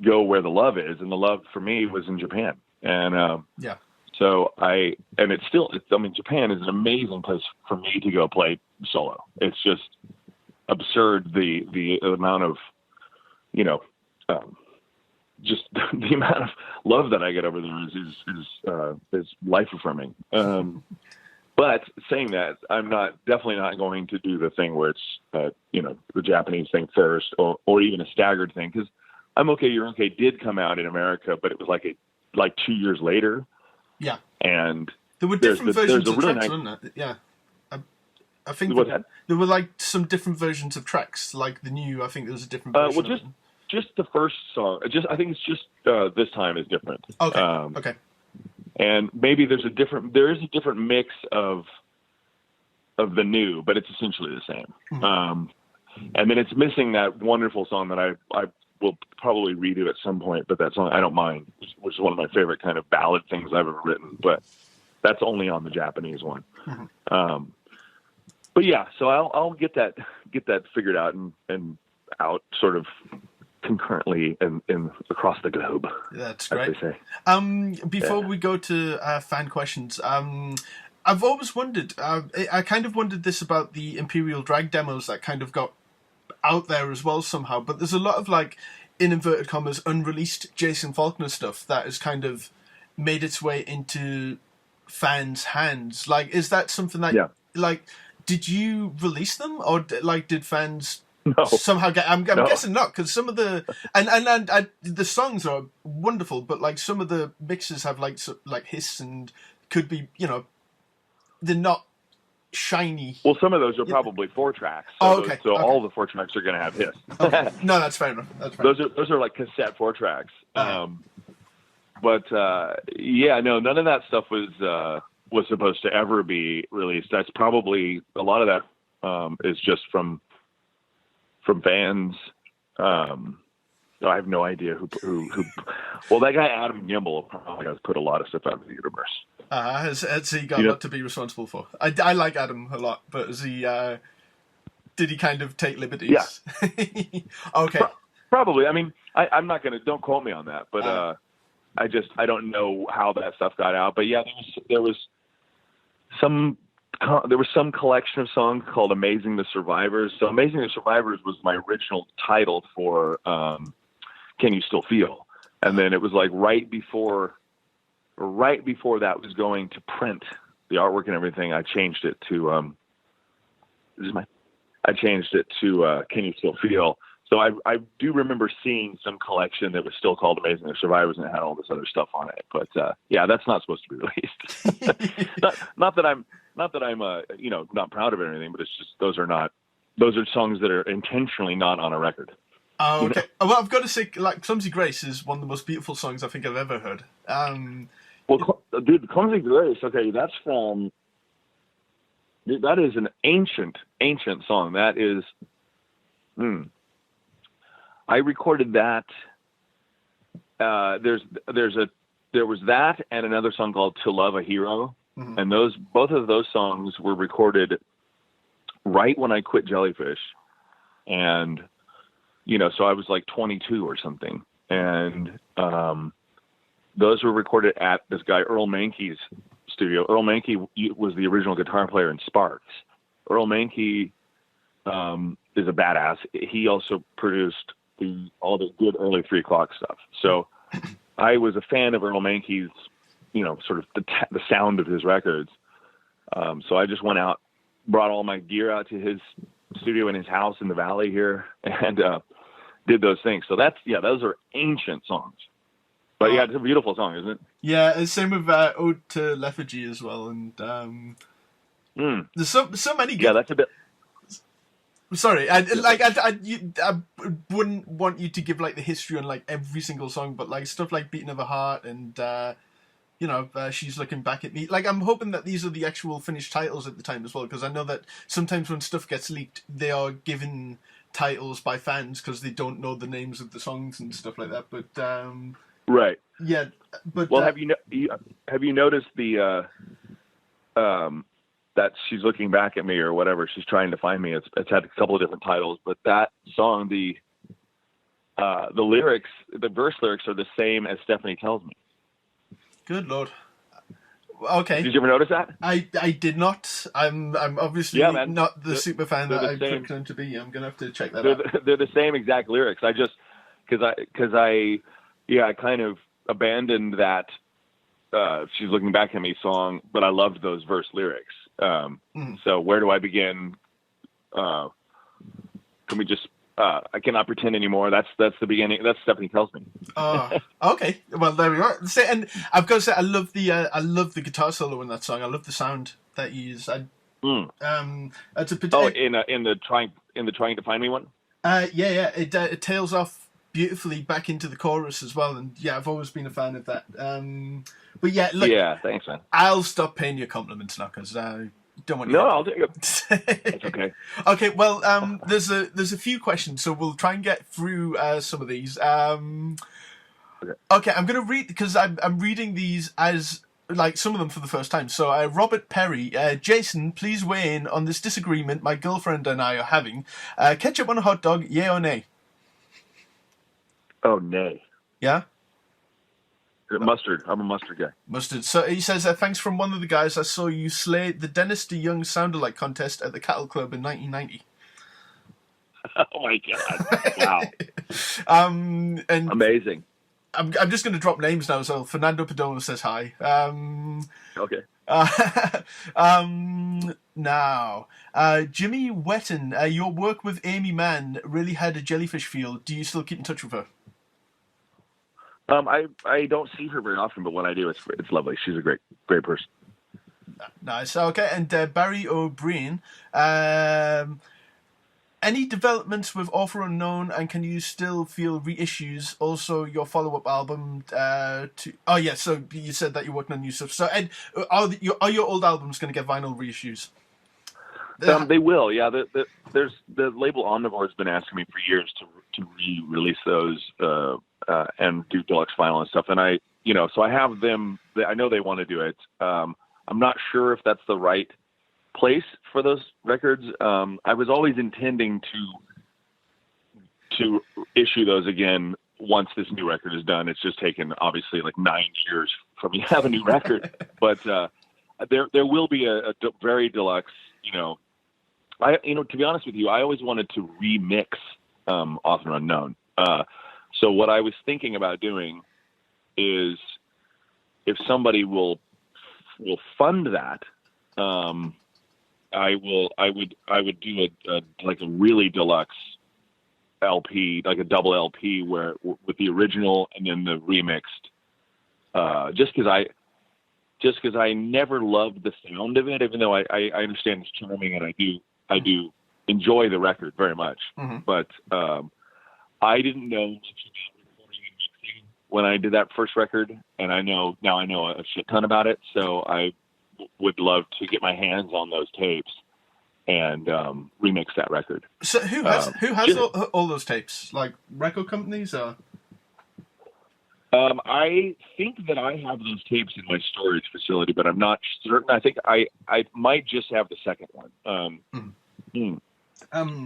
go where the love is. And the love for me was in Japan. And, so Japan is an amazing place for me to go play solo. It's just absurd. The amount of, just the amount of love that I get over there is life affirming. But saying that, I'm definitely not going to do the thing where it's, the Japanese thing first, or even a staggered thing. Cause I'm Okay, You're Okay did come out in America, but it was like 2 years later. Yeah. And there were different versions of tracks, wasn't it? Yeah. I think there were like some different versions of tracks, like the new, I think there was a different version. Just the first song. I think it's just This Time is different. Okay. Okay. And maybe there is a different mix of the new, but it's essentially the same. Mm-hmm. And then it's missing that wonderful song that I will probably redo at some point, but that song I don't mind, which is one of my favorite kind of ballad things I've ever written. But that's only on the Japanese one. Mm-hmm. But yeah, so I'll get that figured out and out sort of concurrently in across the globe. That's great. Before we go to fan questions, I've always wondered, I kind of wondered this about the Imperial Drag demos that kind of got out there as well somehow, but there's a lot of like, in inverted commas, unreleased Jason Falkner stuff that has kind of made its way into fans' hands. Like, is that something that, like, did you release them, or like did fans somehow get? I'm guessing not, because some of the and the songs are wonderful, but like some of the mixes have like hiss and could be, they're not shiny. Well, some of those are probably 4 tracks. So, okay. All the 4 tracks are going to have hiss. Okay. No, that's fair enough. Those are like cassette 4 tracks. But no, none of that stuff was supposed to ever be released. That's probably a lot of that is just from fans. I have no idea who. Well, that guy Adam Gimbel probably has put a lot of stuff out of the universe. Has he got a lot to be responsible for? I like Adam a lot, but did he kind of take liberties? Yeah. Okay. Probably. I mean, I'm not gonna. Don't quote me on that, but I don't know how that stuff got out. But yeah, there was some collection of songs called "Amazing the Survivors." So "Amazing the Survivors" was my original title for "Can You Still Feel?" And then it was like right before that was going to print, the artwork and everything, I changed it to "Can You Still Feel?" So I do remember seeing some collection that was still called "Amazing the Survivors" and it had all this other stuff on it. But that's not supposed to be released. not that I'm not proud of it or anything, but it's just those are songs that are intentionally not on a record. Oh, okay. Well, I've got to say, like, "Clumsy Grace" is one of the most beautiful songs I think I've ever heard. Well, dude, "Clumsy Grace," okay, that is an ancient song. That is, I recorded that. There was that and another song called "To Love a Hero," and both of those songs were recorded right when I quit Jellyfish, and so I was like 22 or something, and those were recorded at this guy Earl Mankey's studio. Earl Mankey was the original guitar player in Sparks. Earl Mankey is a badass. He also produced all the good early 3 O'Clock stuff. So I was a fan of Earl Mankey's, sort of the sound of his records. So I just went out, brought all my gear out to his studio in his house in the valley here, and did those things. So those are ancient songs. But it's a beautiful song, isn't it? Yeah, same with "Ode to Lethargy" as well, and there's so many good. Yeah, that's a bit. Sorry, I wouldn't want you to give like the history on like every single song, but like stuff like "Beating of a Heart" and "She's Looking Back at Me." Like, I'm hoping that these are the actual finished titles at the time as well, because I know that sometimes when stuff gets leaked, they are given titles by fans because they don't know the names of the songs and stuff like that. But right. Yeah, but have you noticed the that "She's Looking Back at Me" or whatever, "She's Trying to Find Me"? It's had a couple of different titles, but that song, the lyrics, the verse lyrics are the same as "Stephanie Tells Me." Good Lord. Okay. Did you ever notice that? I did not. I'm obviously not the super fan that I claim to be. I'm gonna have to check that out. They're the same exact lyrics. I just because I kind of abandoned that "She's Looking Back at Me" song, but I loved those verse lyrics. So where do I begin? Can we just? I cannot pretend anymore. That's the beginning. That's "Stephanie Tells Me." Okay. Well, there we are. And I've got to say, I love the guitar solo in that song. I love the sound that you use. It's in the trying to find me one. It tails off beautifully back into the chorus as well, and I've always been a fan of that. But look, thanks, man. I'll stop paying you compliments now because I don't want you. No, I'll take it. It's okay. Okay, well, there's a few questions, so we'll try and get through some of these. Okay, I'm going to read because I'm reading these as like some of them for the first time. So Robert Perry, Jason, please weigh in on this disagreement my girlfriend and I are having. Ketchup on a hot dog, yay or nay? Oh, nay. Yeah? Mustard. I'm a mustard guy. Mustard. So he says, thanks from one of the guys I saw you slay the Dennis DeYoung Sound-alike contest at the Cattle Club in 1990. Oh my God. Wow. And amazing. I'm just going to drop names now. So Fernando Perdomo says hi. Okay. Now, Jimmy Wetton, your work with Amy Mann really had a Jellyfish feel. Do you still keep in touch with her? I don't see her very often, but when I do, it's lovely. She's a great person. Nice. Okay, and Barry O'Brien. Any developments with Author Unknown, and can you still feel reissues? Also, your follow-up album to... Oh, yeah, so you said that you're working on new stuff. So, Ed, are your old albums going to get vinyl reissues? They will, yeah. There's the label Omnivore has been asking me for years to re-release those and do deluxe vinyl and stuff. And so I have them. I know they want to do it. I'm not sure if that's the right place for those records. I was always intending to issue those again once this new record is done. It's just taken obviously like 9 years for me to have a new record, but there will be a very deluxe. To be honest with you, I always wanted to remix Author Unknown. So what I was thinking about doing is, if somebody will fund that, I would do a really deluxe LP, like a double LP, where with the original and then the remixed. Just because I never loved the sound of it, even though I understand it's charming and I do enjoy the record very much. Mm-hmm. But I didn't know much about recording and mixing when I did that first record, and now I know a shit ton about it. So I would love to get my hands on those tapes and remix that record. So who has all those tapes? Like record companies or? I think that I have those tapes in my storage facility, but I'm not certain. I think I might just have the second one.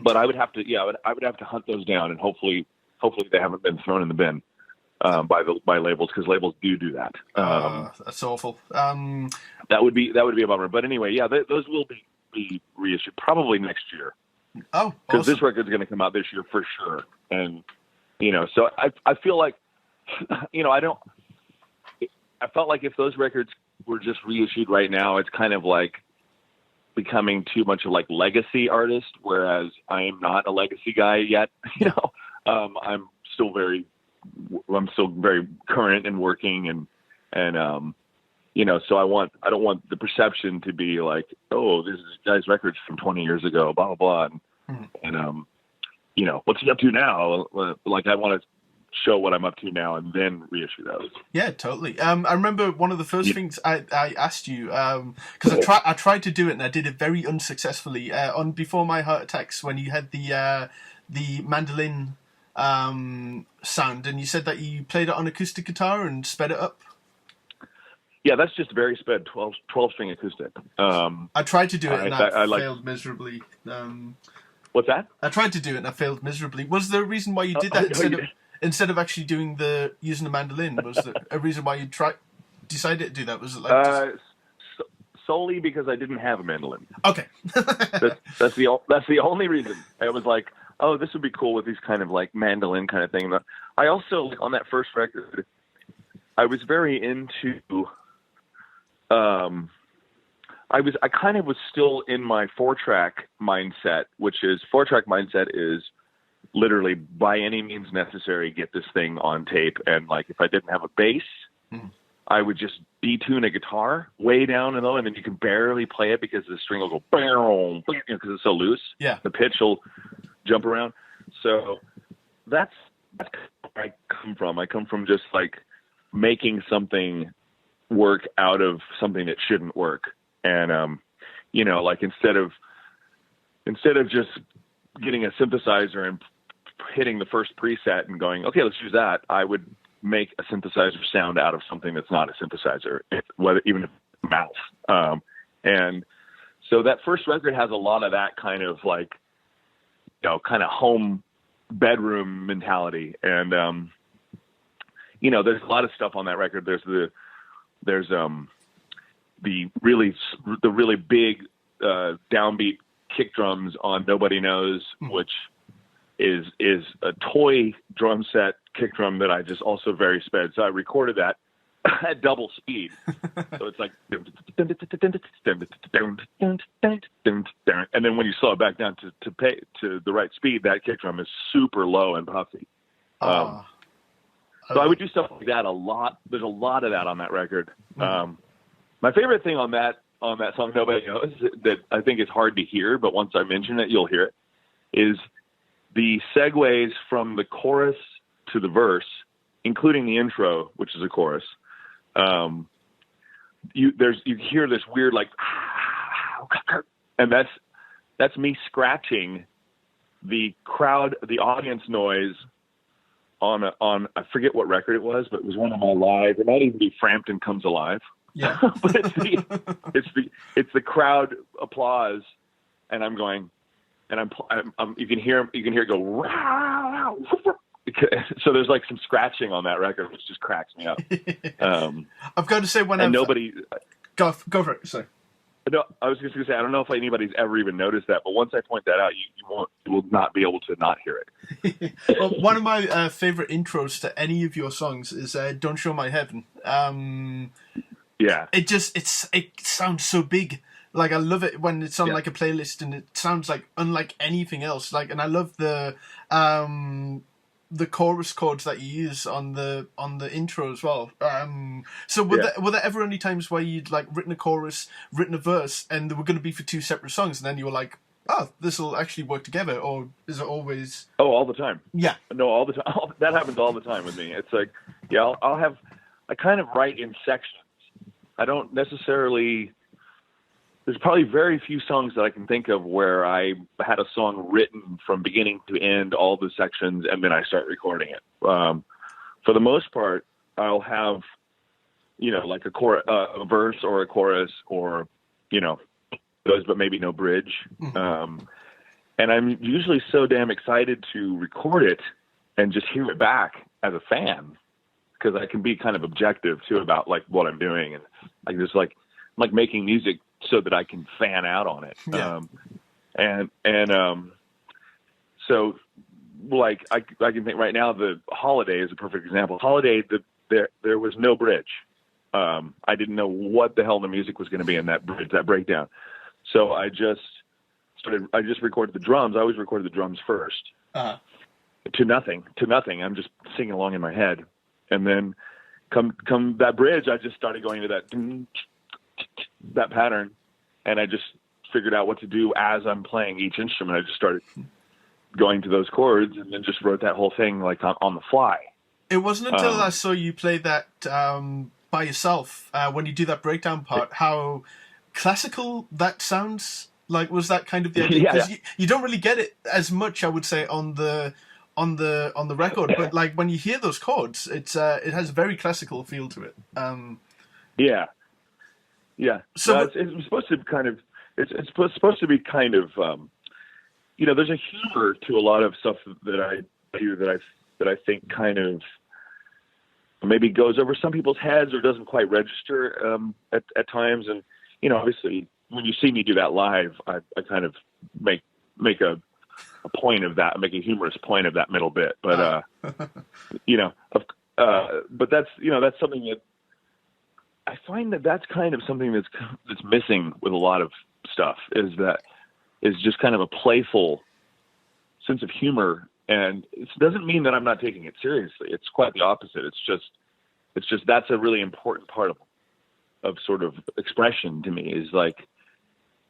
But I would have to, I would have to hunt those down, and hopefully they haven't been thrown in the bin by labels, because labels do that. That's awful. That would be a bummer. But anyway, yeah, those will be reissued probably next year. Oh, because awesome. This record's going to come out this year for sure, and so I feel like. I felt like if those records were just reissued right now, it's kind of like becoming too much of like legacy artist, whereas I am not a legacy guy yet. I'm still very current and working, and so I don't want the perception to be like, oh, this is guy's records from 20 years ago, blah blah blah, and what's he up to now? Like, I want to show what I'm up to now and then reissue those. Yeah, totally. I remember one of the first things I asked you, because I tried to do it and I did it very unsuccessfully on Before My Heart Attacks, when you had the mandolin sound, and you said that you played it on acoustic guitar and sped it up. Yeah, that's just very sped 12-string acoustic. I tried to do it and I failed miserably. What's that? I tried to do it and I failed miserably. Was there a reason why you did that instead of actually using the mandolin? Was there a reason why you decided to do that? Was it like solely because I didn't have a mandolin? Okay. that's the only reason. I was like, oh, this would be cool with these kind of like mandolin kind of thing. I also, like, on that first record, I was very into. I kind of was still in my 4-track mindset, which is 4-track mindset is literally by any means necessary, get this thing on tape. And like, if I didn't have a bass, I would just detune a guitar way down and low, and then you can barely play it because the string will go boom, because it's so loose. Yeah, the pitch will jump around. So that's where I come from. I come from just like making something work out of something that shouldn't work. And, like instead of just getting a synthesizer and hitting the first preset and going, okay, let's use that, I would make a synthesizer sound out of something that's not a synthesizer, even if it's mouth. And so that first record has a lot of that kind of like, kind of home bedroom mentality. And, there's a lot of stuff on that record. There's the really big downbeat kick drums on Nobody Knows, which is a toy drum set kick drum that I just also very sped. So I recorded that at double speed. So it's like, and then when you slow it back down to the right speed, that kick drum is super low and puffy. So I would do stuff like that a lot. There's a lot of that on that record. My favorite thing on on that song nobody knows that I think is hard to hear, but once I mention it, you'll hear it, is the segues from the chorus to the verse, including the intro, which is a chorus. You hear this weird like, and that's me scratching the audience noise on I forget what record it was, but it was one of my live. It might even be Frampton Comes Alive. Yeah, but it's the crowd applause, and I'm going, and you can hear it go. Rah! So there's like some scratching on that record, which just cracks me up. I've got to say go for it. Sorry. No, I was just going to say I don't know if anybody's ever even noticed that, but once I point that out, you will not be able to not hear it. Well, one of my favorite intros to any of your songs is "Don't Show My Heaven." Yeah, it sounds so big. Like I love it when it's on like a playlist and it sounds like unlike anything else. Like, and I love the chorus chords that you use on the intro as well. So were there ever any times where you'd like written a chorus, written a verse, and they were going to be for two separate songs, and then you were like, oh, this will actually work together, or is it always? Oh, all the time. Yeah. No, all the time. That happens all the time with me. It's like, I kind of write in sections. I don't necessarily. There's probably very few songs that I can think of where I had a song written from beginning to end, all the sections, and then I start recording it. For the most part, I'll have, like a verse or a chorus or, those, but maybe no bridge. Mm-hmm. And I'm usually so damn excited to record it and just hear it back as a fan, because I can be kind of objective too about like what I'm doing, and like just like making music so that I can fan out on it. Yeah. So like I can think right now, the Holiday is a perfect example. Holiday, there was no bridge. I didn't know what the hell the music was going to be in that bridge, that breakdown. So I just recorded the drums. I always recorded the drums first. Uh-huh. To nothing. I'm just singing along in my head. And then come that bridge, I just started going to that pattern, and I just figured out what to do as I'm playing each instrument. I just started going to those chords, and then just wrote that whole thing like on the fly. It wasn't until I saw you play that by yourself when you do that breakdown part, how classical that sounds. Like, was that kind of the idea? Because you don't really get it as much, I would say, on the record. But like when you hear those chords, it has a very classical feel to it. Yeah. So it's supposed to kind of. It's supposed to be kind of. There's a humor to a lot of stuff that I do that I think kind of maybe goes over some people's heads or doesn't quite register at times. And obviously, when you see me do that live, I kind of make a point of that, make a humorous point of that middle bit. But but that's something that I find that's kind of something that's missing with a lot of stuff, is just kind of a playful sense of humor. And it doesn't mean that I'm not taking it seriously. It's quite the opposite. It's just that's a really important part of sort of expression to me, is like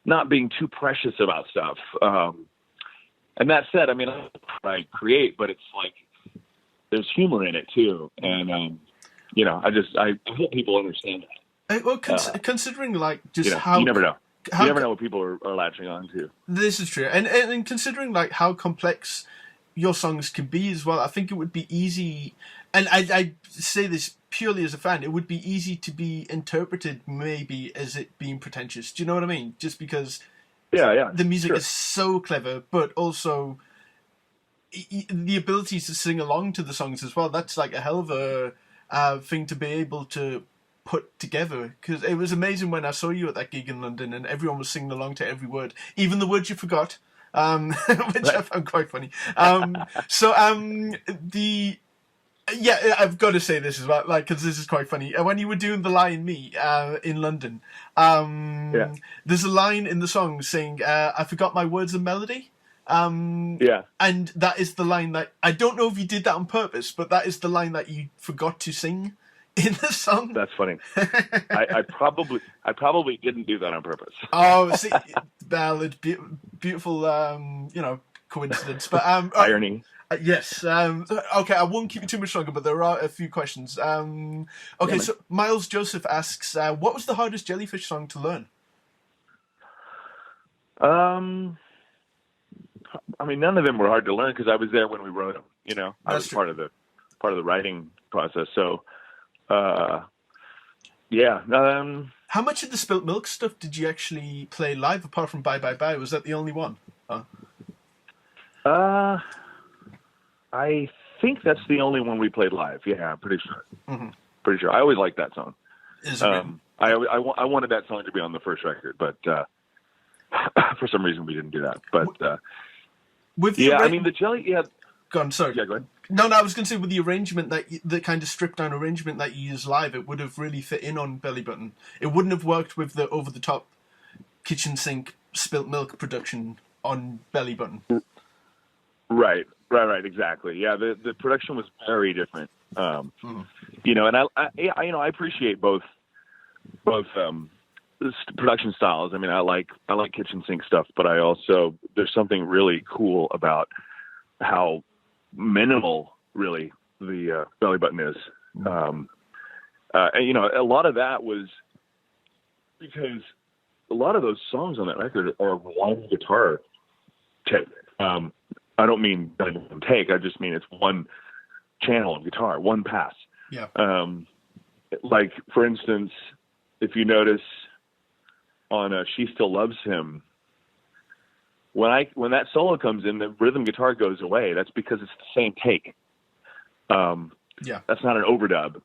not being too precious about stuff. And that said, I mean, I create, but it's like there's humor in it too. And I hope people understand that. Well, considering like just how you never know. You never know what people are latching on to. This is true, and considering like how complex your songs can be as well, I think it would be easy, and I say this purely as a fan, it would be easy to be interpreted maybe as it being pretentious. Do you know what I mean? Just because the music is so clever, but also the ability to sing along to the songs as well. That's like a hell of a thing to be able to put together, because it was amazing when I saw you at that gig in London and everyone was singing along to every word, even the words you forgot, which I found quite funny. I've got to say this as well, like, because this is quite funny. When you were doing The Lie in Me in London, there's a line in the song saying, I forgot my words and melody. And that is the line that, I don't know if you did that on purpose, but that is the line that you forgot to sing. In the song? That's funny. I probably didn't do that on purpose. Oh, see, ballad, beautiful, coincidence. But Irony. yes. Okay, I won't keep you too much longer, but there are a few questions. Okay, so Miles Joseph asks, what was the hardest Jellyfish song to learn? I mean, none of them were hard to learn because I was there when we wrote them. I was true. part of the writing process. So, yeah. How much of the Spilt Milk stuff did you actually play live apart from Bye Bye Bye? Was that the only one? I think that's the only one we played live. Yeah, I'm pretty sure. Mm-hmm. Pretty sure. I always liked that song. Is it I wanted that song to be on the first record, but for some reason we didn't do that. But I mean the Jelly. Yeah. Go on. Sorry. Yeah, go ahead. No, I was going to say with the arrangement the kind of stripped down arrangement that you use live, it would have really fit in on Belly Button. It wouldn't have worked with the over the top kitchen sink Spilt Milk production on Belly Button. Right, exactly. Yeah, the production was very different. And I appreciate both production styles. I mean, I like kitchen sink stuff, but there's something really cool about how minimal really the Belly Button is. And a lot of that was because a lot of those songs on that record are one guitar take. I don't mean one take. I just mean it's one channel of guitar, one pass. Yeah. Like for instance, if you notice on "She Still Loves Him," when that solo comes in, the rhythm guitar goes away. That's because it's the same take. That's not an overdub.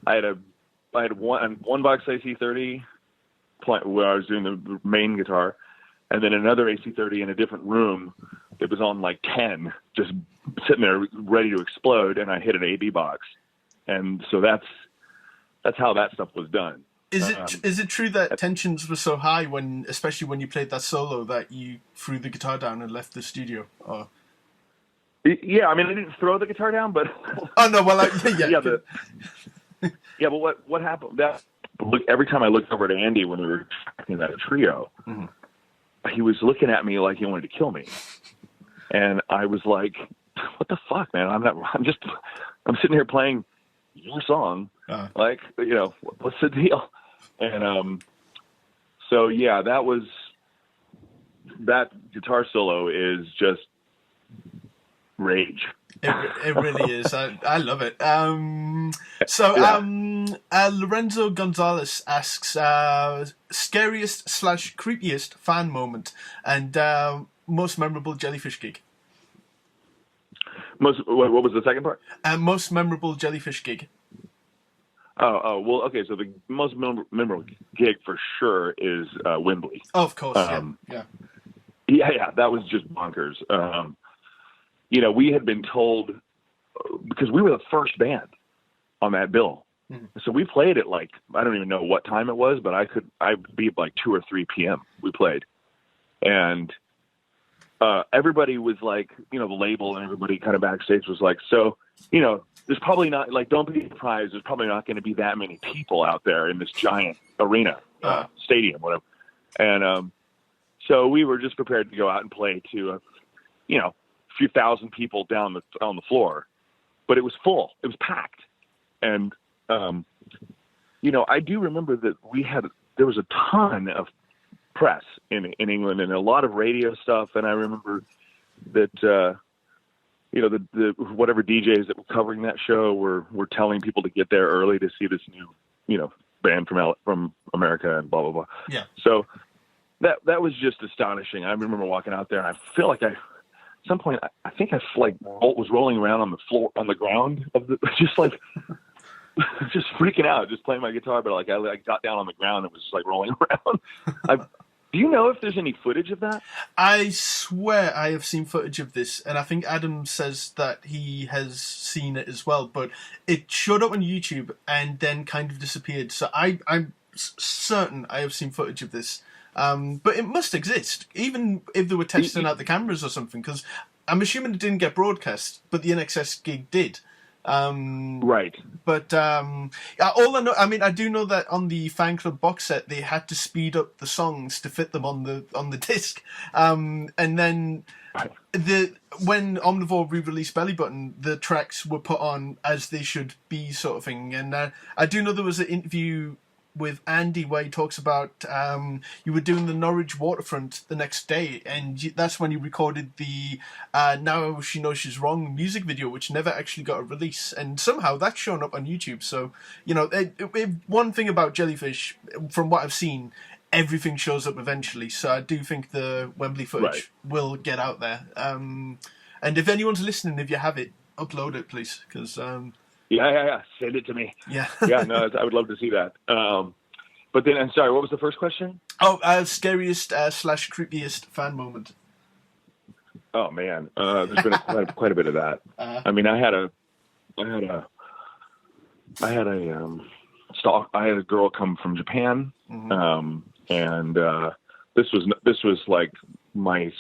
I had one box AC30 where I was doing the main guitar, and then another AC30 in a different room. It was on like 10, just sitting there ready to explode, and I hit an AB box, and so that's how that stuff was done. Is it true that tensions were so high especially when you played that solo, that you threw the guitar down and left the studio? Or... Yeah, I mean, I didn't throw the guitar down, but oh no, well, but what happened? Every time I looked over at Andy when we were tracking that trio, mm-hmm. He was looking at me like he wanted to kill me, and I was like, "What the fuck, man? I'm sitting here playing your song, what's the deal?" And so yeah, that guitar solo is just rage. It really is. I love it. Lorenzo Gonzalez asks, scariest / creepiest fan moment and most memorable Jellyfish gig. What was the second part? Most memorable Jellyfish gig. Oh, well, okay. So the most memorable gig for sure is Wembley. Oh, of course, yeah. Yeah, that was just bonkers. We had been told, because we were the first band on that bill. Mm-hmm. So we played at I don't even know what time it was, but I'd be like 2 or 3 p.m. we played. And everybody was like, the label and everybody kind of backstage was like, so, there's probably not, don't be surprised, there's probably not going to be that many people out there in this giant arena, stadium, whatever. And so we were just prepared to go out and play to, a few thousand people on the floor. But it was full. It was packed. And, I do remember that there was a ton of press in England and a lot of radio stuff. And I remember that, the whatever DJs that were covering that show were telling people to get there early to see this new, band from America and blah, blah, blah. Yeah. So that was just astonishing. I remember walking out there and I feel like at some point, I think I was rolling around on the floor, on the ground just freaking out, just playing my guitar. But I got down on the ground and was just rolling around. Do you know if there's any footage of that? I swear I have seen footage of this, and I think Adam says that he has seen it as well. But it showed up on YouTube and then kind of disappeared. So I'm certain I have seen footage of this. But it must exist, even if they were testing out the cameras or something, because I'm assuming it didn't get broadcast, but the NXS gig did. Right. But all I know, I mean, I do know that on the fan club box set, they had to speed up the songs to fit them on the disc, and then Right. when Omnivore re-released Belly Button, the tracks were put on as they should be, sort of thing. And I do know there was an interview with Andy where he talks about you were doing the Norwich waterfront the next day, and that's when you recorded the Now She Knows She's Wrong music video, which never actually got a release, and somehow that's shown up on YouTube. So, you know, one thing about Jellyfish, from what I've seen, everything shows up eventually. So I do think the Wembley footage will get out there. And if anyone's listening, if you have it, upload it, please, because Yeah. Send it to me. yeah. Yeah, no, I would love to see that. But then, I'm sorry, what was the first question? Oh, scariest / creepiest fan moment. Oh man, there's been quite a bit of that. I mean, I had a girl come from Japan, and this was like my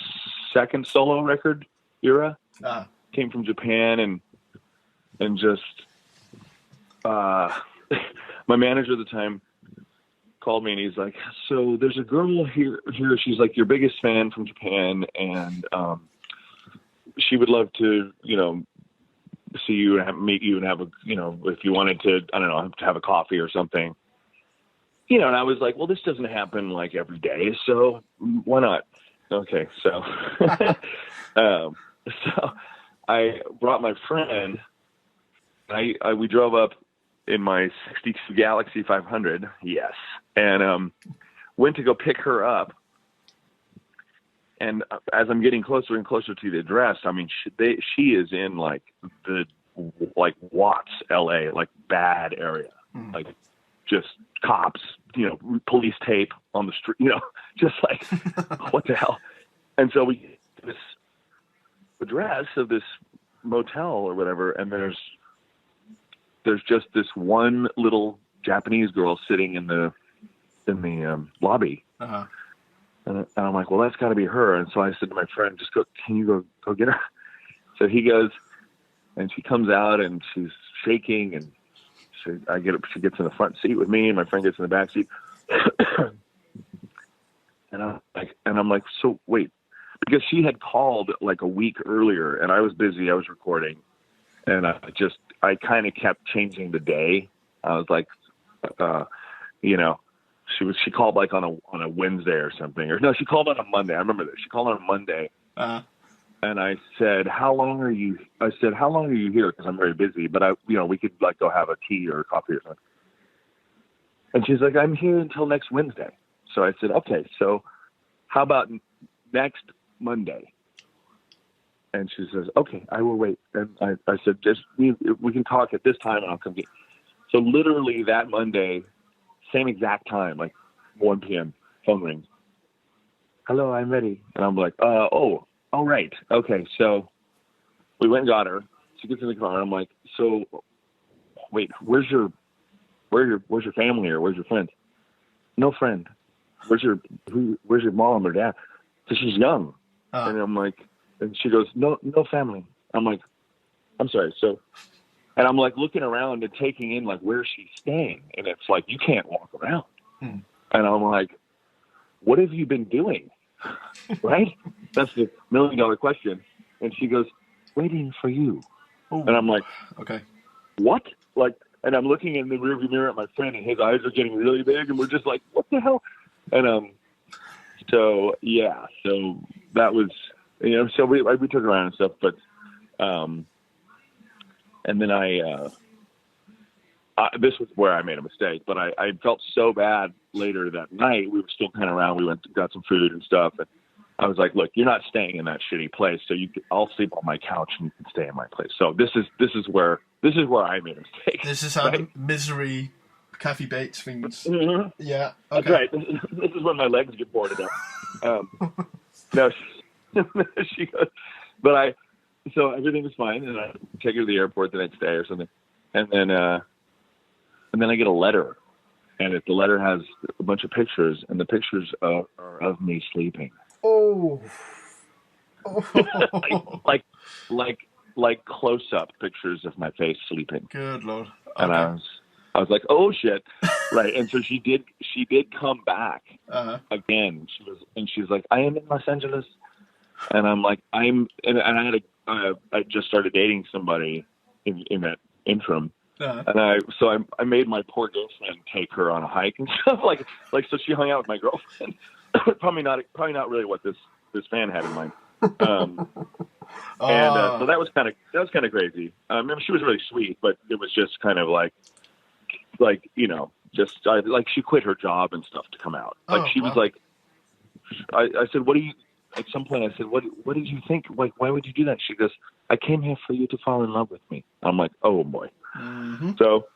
second solo record era. Came from Japan and just my manager at the time called me and he's like, so there's a girl here. She's like your biggest fan from Japan, and she would love to, you know, see you and meet you and have a, you know, if you wanted to, I don't know, to have a coffee or something, you know. And I was like, well, this doesn't happen like every day, so why not? Okay, so so I brought my friend. We drove up in my 62 Galaxy 500, yes, and went to go pick her up. And as I'm getting closer and closer to the address, I mean, she is in like Watts, LA, like bad area, like just cops, you know, police tape on the street, you know, just like what the hell. And so we get this address of this motel or whatever, and there's just this one little Japanese girl sitting in the lobby. And I'm like, well, that's got to be her. And so I said to my friend, just go, can you go get her? So he goes, and she comes out and she's shaking, and she gets in the front seat with me, and my friend gets in the back seat. and I'm like, so wait, because she had called like a week earlier and I was busy, I was recording, and I kind of kept changing the day. I was like, you know, she called like on a Wednesday or something, or no, she called on a Monday. I remember this. She called on a Monday, and I said, "How long are you?" I said, "How long are you here?" Because I'm very busy, but we could like go have a tea or a coffee or something. And she's like, "I'm here until next Wednesday." So I said, "Okay, so how about next Monday?" And she says, "Okay, I will wait." And I said, "Just we can talk at this time, and I'll come get." So literally that Monday, same exact time, like 1 p.m., phone rings. "Hello, I'm ready." And I'm like, oh, right. Okay. So we went and got her. She gets in the car, and I'm like, so wait, where's your family, or where's your friend? No friend. Where's your mom or dad? So she's young. And I'm like, and she goes, no family. I'm like, I'm sorry. So, and I'm like looking around and taking in like where she's staying. And it's like, you can't walk around. And I'm like, what have you been doing? Right? That's the $1 million question. And she goes, waiting for you. Ooh. And I'm like, okay, what? Like, and I'm looking in the rearview mirror at my friend, and his eyes are getting really big, and we're just like, what the hell? And so yeah, so that was, you know, so we took her around and stuff, but and then this was where I made a mistake, but I felt so bad later that night. We were still kind of around. We went and got some food and stuff, and I was like, look, you're not staying in that shitty place, so I'll sleep on my couch and you can stay in my place. So this is where I made a mistake. This is how the misery Kathy Bates things. Mm-hmm. Yeah, That's okay. right. This is when my legs get boarded up. No, she goes, but so everything was fine, and I take her to the airport the next day or something, and then I get a letter, and the letter has a bunch of pictures, and the pictures are of me sleeping. Oh. like like close-up pictures of my face sleeping. Good Lord. Okay. And I was like, oh shit. Right. And so she did come back again. She's like, I am in Los Angeles. And I'm like, and I just started dating somebody in that interim. And I made my poor girlfriend take her on a hike and stuff like, so she hung out with my girlfriend. probably not really what this fan had in mind. So that was kind of crazy. I remember she was really sweet, but it was just kind of like, she quit her job and stuff to come out. Like she was like, I said, what do you, at some point I said, what did you think? Like, why would you do that? She goes, I came here for you to fall in love with me. I'm like, oh boy. Mm-hmm. So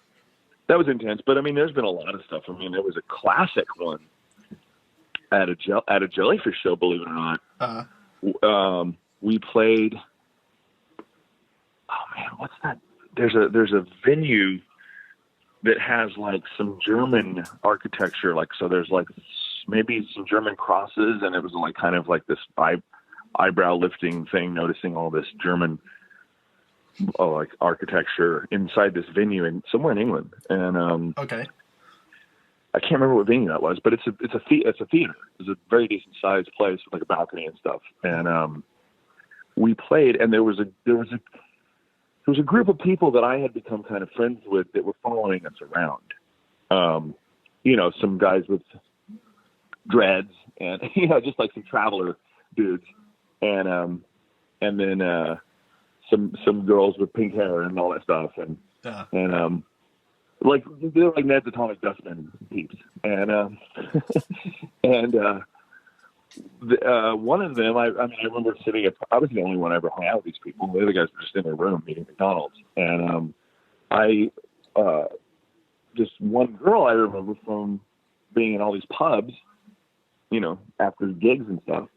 that was intense. But I mean, there's been a lot of stuff. I mean, there was a classic one at a Jellyfish show, believe it or not. We played, oh man, what's that? There's a venue that has like some German architecture. Like, so there's like maybe some German crosses, and it was like kind of like this eyebrow lifting thing, noticing all this German like architecture inside this venue in somewhere in England. And okay, I can't remember what venue that was, but it's a theater. It's a very decent sized place with like a balcony and stuff. And we played, and there was a group of people that I had become kind of friends with that were following us around. Some guys with dreads and, just like some traveler dudes. And then some girls with pink hair and all that stuff. And like, they're like Ned's Atomic Dustman peeps. And, one of them, I remember I was the only one I ever hung out with these people. The other guys were just in their room eating McDonald's. And just one girl I remember from being in all these pubs, after gigs and stuff,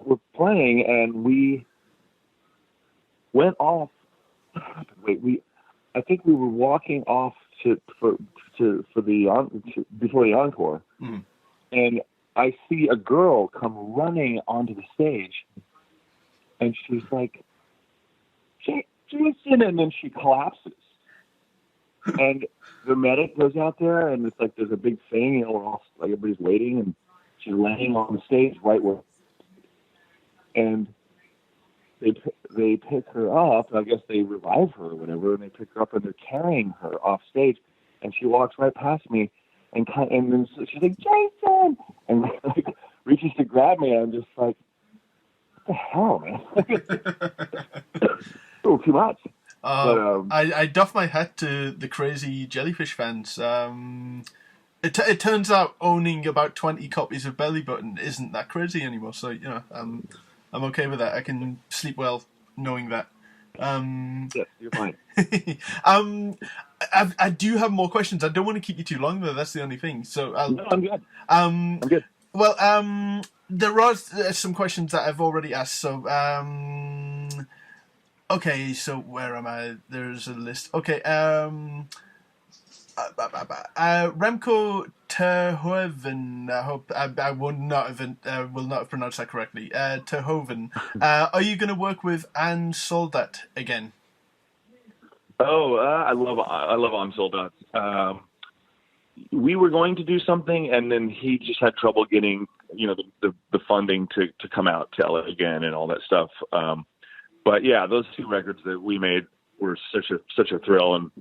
we're playing, and we went off. I think we were walking off before the encore, and I see a girl come running onto the stage, and she's like, Jason, and then she collapses. And the medic goes out there, and it's like there's a big thing, we're all like everybody's waiting, and she's laying on the stage right where, and they pick her up. I guess they revive her or whatever, and they pick her up, and they're carrying her off stage, and she walks right past me, and then she's like, Jason, and like reaches to grab me, and I'm just like, what the hell, man? Oh, too much. But, I doff my hat to the crazy Jellyfish fans. It turns out owning about 20 copies of Belly Button isn't that crazy anymore. So I'm okay with that. I can sleep well knowing that. Yeah, you're fine. I do have more questions. I don't want to keep you too long though. That's the only thing. So no, I'm good. I'm good. Well, there are some questions that I've already asked. So okay, so where am I? There's a list. Okay, Remco Terhoeven. I hope I will not have pronounced that correctly. Terhoeven. Are you going to work with Anne Soldat again? Oh, I love Anne Soldat. We were going to do something, and then he just had trouble getting the funding to come out to LA again and all that stuff. But yeah, those two records that we made were such a thrill, and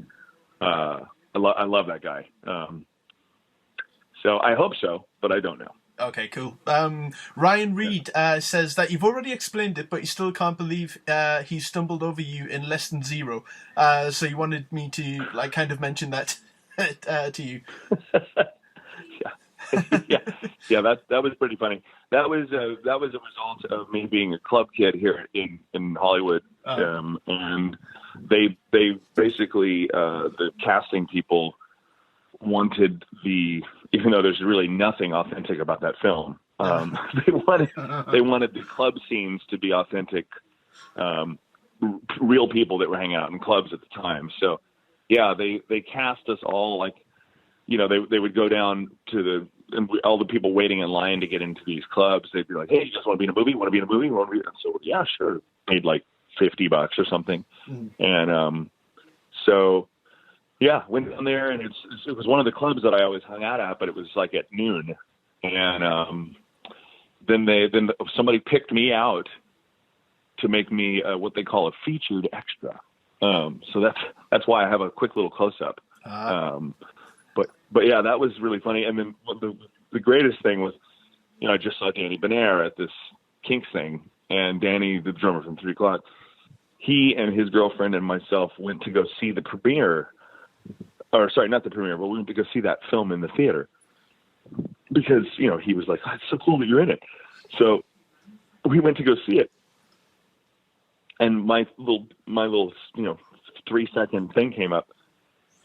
I love that guy. So I hope so, but I don't know. Okay, cool. Ryan Reed says that you've already explained it, but you still can't believe he stumbled over you in less than zero. So you wanted me to kind of mention that to you. yeah. That was pretty funny. That was a result of me being a club kid here in Hollywood, and they basically the casting people wanted even though there's really nothing authentic about that film, they wanted the club scenes to be authentic, real people that were hanging out in clubs at the time. So yeah, they cast us all they would go down to all the people waiting in line to get into these clubs. They'd be like, hey, you guys want to be in a movie? Want to be in a movie? So yeah, sure. Made like $50 or something. And so yeah, went down there, and it was one of the clubs that I always hung out at, but it was like at noon. And then somebody picked me out to make me what they call a featured extra. So that's why I have a quick little close up. But yeah, that was really funny. And then the greatest thing was, I just saw Danny Bonaire at this Kinks thing, and Danny, the drummer from 3 O'Clock, he and his girlfriend and myself went to go see the premiere, or sorry, not the premiere, but we went to go see that film in the theater because, he was like, oh, it's so cool that you're in it. So we went to go see it. And my little 3-second thing came up,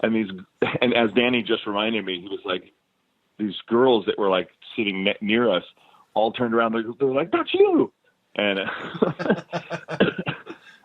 and as Danny just reminded me, he was like, these girls that were like sitting near us all turned around. They were like, "That's you!" And it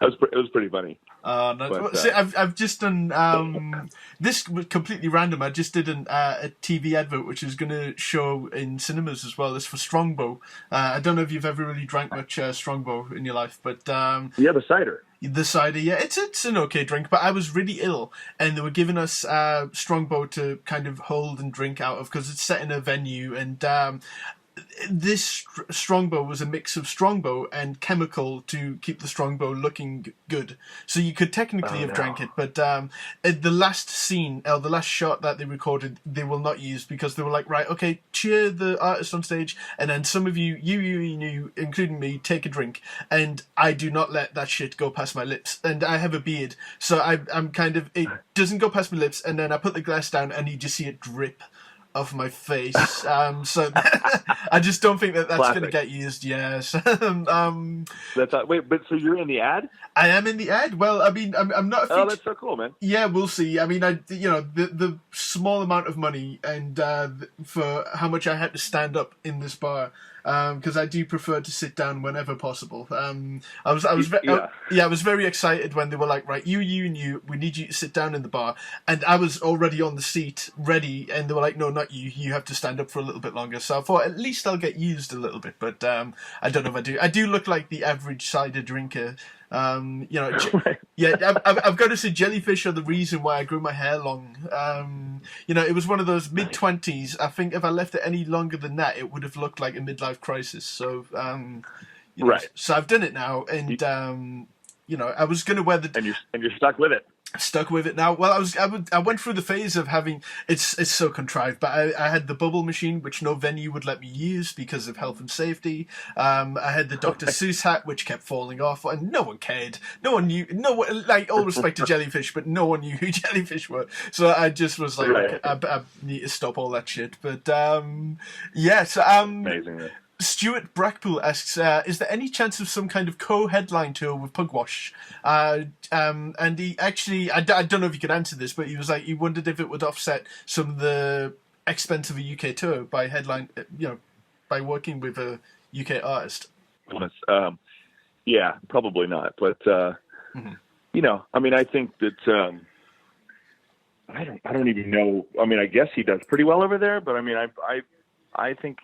was pretty funny. No, but, see, I've just done this was completely random. I just did a TV advert which is going to show in cinemas as well. It's for Strongbow. I don't know if you've ever really drank much Strongbow in your life, but yeah, the cider. The cider, yeah, it's an okay drink. But I was really ill, and they were giving us Strongbow to kind of hold and drink out of because it's set in a venue, and this Strongbow was a mix of Strongbow and chemical to keep the Strongbow looking good. So you could technically have drank it, but the last scene, or the last shot that they recorded, they will not use because they were like, right, okay, cheer the artist on stage, and then some of you, including me, take a drink, and I do not let that shit go past my lips. And I have a beard, so I'm kind of, it doesn't go past my lips, and then I put the glass down, and you just see it drip off my face. So I just don't think that's going to get used. Yes. Wait, but so you're in the ad? I am in the ad. Well, I mean, I'm not. Oh, that's so cool, man. Yeah, we'll see. I mean, the small amount of money and for how much I had to stand up in this bar. Because I do prefer to sit down whenever possible. I was very excited when they were like, right, you, and you, we need you to sit down in the bar, and I was already on the seat, ready, and they were like, no, not you, you have to stand up for a little bit longer. So I thought at least I'll get used a little bit, but I don't know if I do. I do look like the average cider drinker. Yeah, I've got to say, Jellyfish are the reason why I grew my hair long. It was one of those mid-20s. I think if I left it any longer than that, it would have looked like a midlife crisis. So, right. So I've done it now, and I was going to wear the. And you're stuck with it. Stuck with it now. Well, I went through the phase of having it's so contrived, but I had the bubble machine, which no venue would let me use because of health and safety. I had the Dr. Seuss hat, which kept falling off, and no one cared. No one knew. Like, all respect to Jellyfish, but no one knew who Jellyfish were. So I just was like, right. I need to stop all that shit. But amazing. Stuart Brackpool asks, is there any chance of some kind of co-headline tour with Pugwash? And he actually, I don't know if you could answer this, but he was like, he wondered if it would offset some of the expense of a UK tour by by working with a UK artist. Yeah, probably not. But, I mean, I think that, I don't even know. I mean, I guess he does pretty well over there, but I mean, I think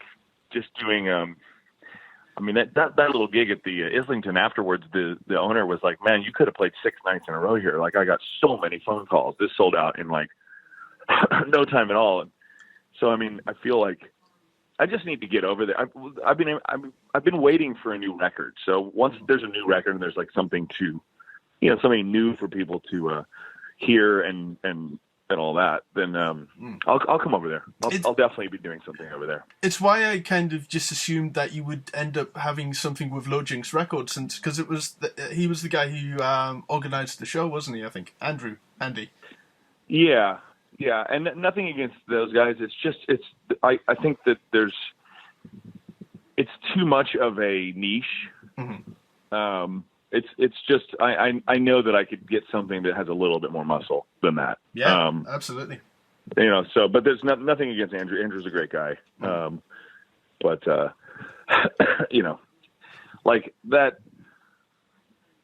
just doing, that little gig at the Islington afterwards, the owner was like, man, you could have played 6 nights in a row here. Like, I got so many phone calls. This sold out in like no time at all. And so, I mean, I feel like I just need to get over there. I've been waiting for a new record. So once there's a new record and there's like something something new for people to hear and all that, then I'll come over there. I'll definitely be doing something over there. It's why I kind of just assumed that you would end up having something with Low Jinx Records, because it was he was the guy who organized the show, wasn't he? I think Andy. Yeah, and nothing against those guys. It's just I think that it's too much of a niche. Mm-hmm. It's just I know that I could get something that has a little bit more muscle than that. Yeah, absolutely. But there's nothing against Andrew. Andrew's a great guy. But like that.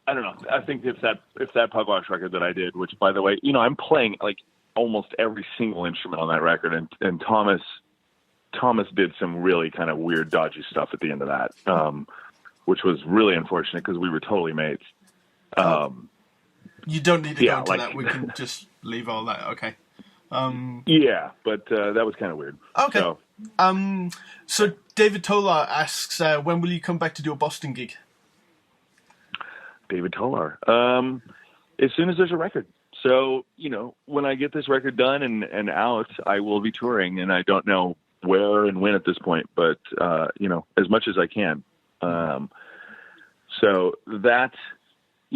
I don't know. I think if that Pugwash record that I did, which by the way, I'm playing like almost every single instrument on that record, and Thomas did some really kind of weird, dodgy stuff at the end of that. Which was really unfortunate because we were totally mates. You don't need to go into like, that. We can just leave all that. Okay. Yeah, but that was kind of weird. Okay. So David Tolar asks, when will you come back to do a Boston gig? David Tolar. As soon as there's a record. So, when I get this record done and out, I will be touring, and I don't know where and when at this point, but, as much as I can. So that,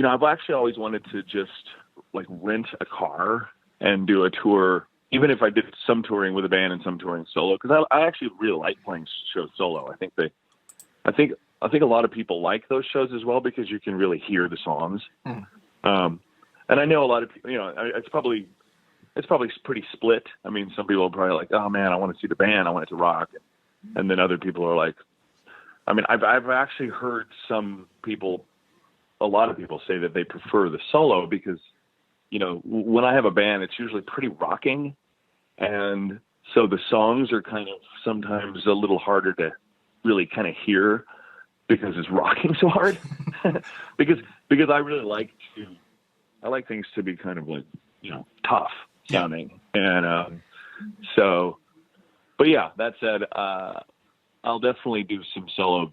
I've actually always wanted to just like rent a car and do a tour, even if I did some touring with a band and some touring solo, because I actually really like playing shows solo. I think a lot of people like those shows as well because you can really hear the songs. And I know a lot of people, it's probably pretty split. I mean, some people are probably like, oh man, I want to see the band, I want it to rock. And then other people are like, I mean, I've actually heard a lot of people say that they prefer the solo because, when I have a band, it's usually pretty rocking. And so the songs are kind of sometimes a little harder to really kind of hear because it's rocking so hard. because I really like things to be kind of like, tough sounding. And but yeah, that said, I'll definitely do some solo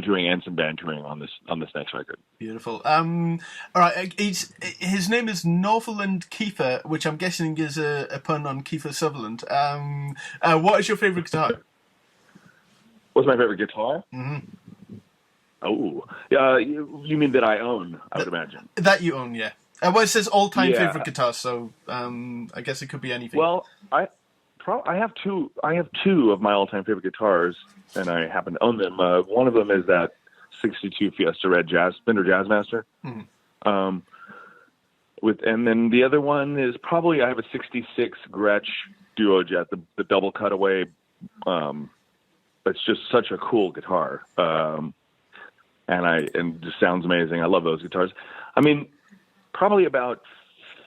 touring and some band touring on this next record. Beautiful. All right. His name is Northland Kiefer, which I'm guessing is a pun on Kiefer Sutherland. What is your favorite guitar? What's my favorite guitar? Mm-hmm. Oh, you mean that I own? I would imagine that you own, yeah. Well, it says all-time favorite guitar, so I guess it could be anything. Well, I have two. I have two of my all-time favorite guitars, and I happen to own them. One of them is that '62 Fiesta Red Fender Jazzmaster. Mm-hmm. And then the other one is probably I have a '66 Gretsch Duo Jet, the double cutaway. It's just such a cool guitar, and it just sounds amazing. I love those guitars. I mean, probably about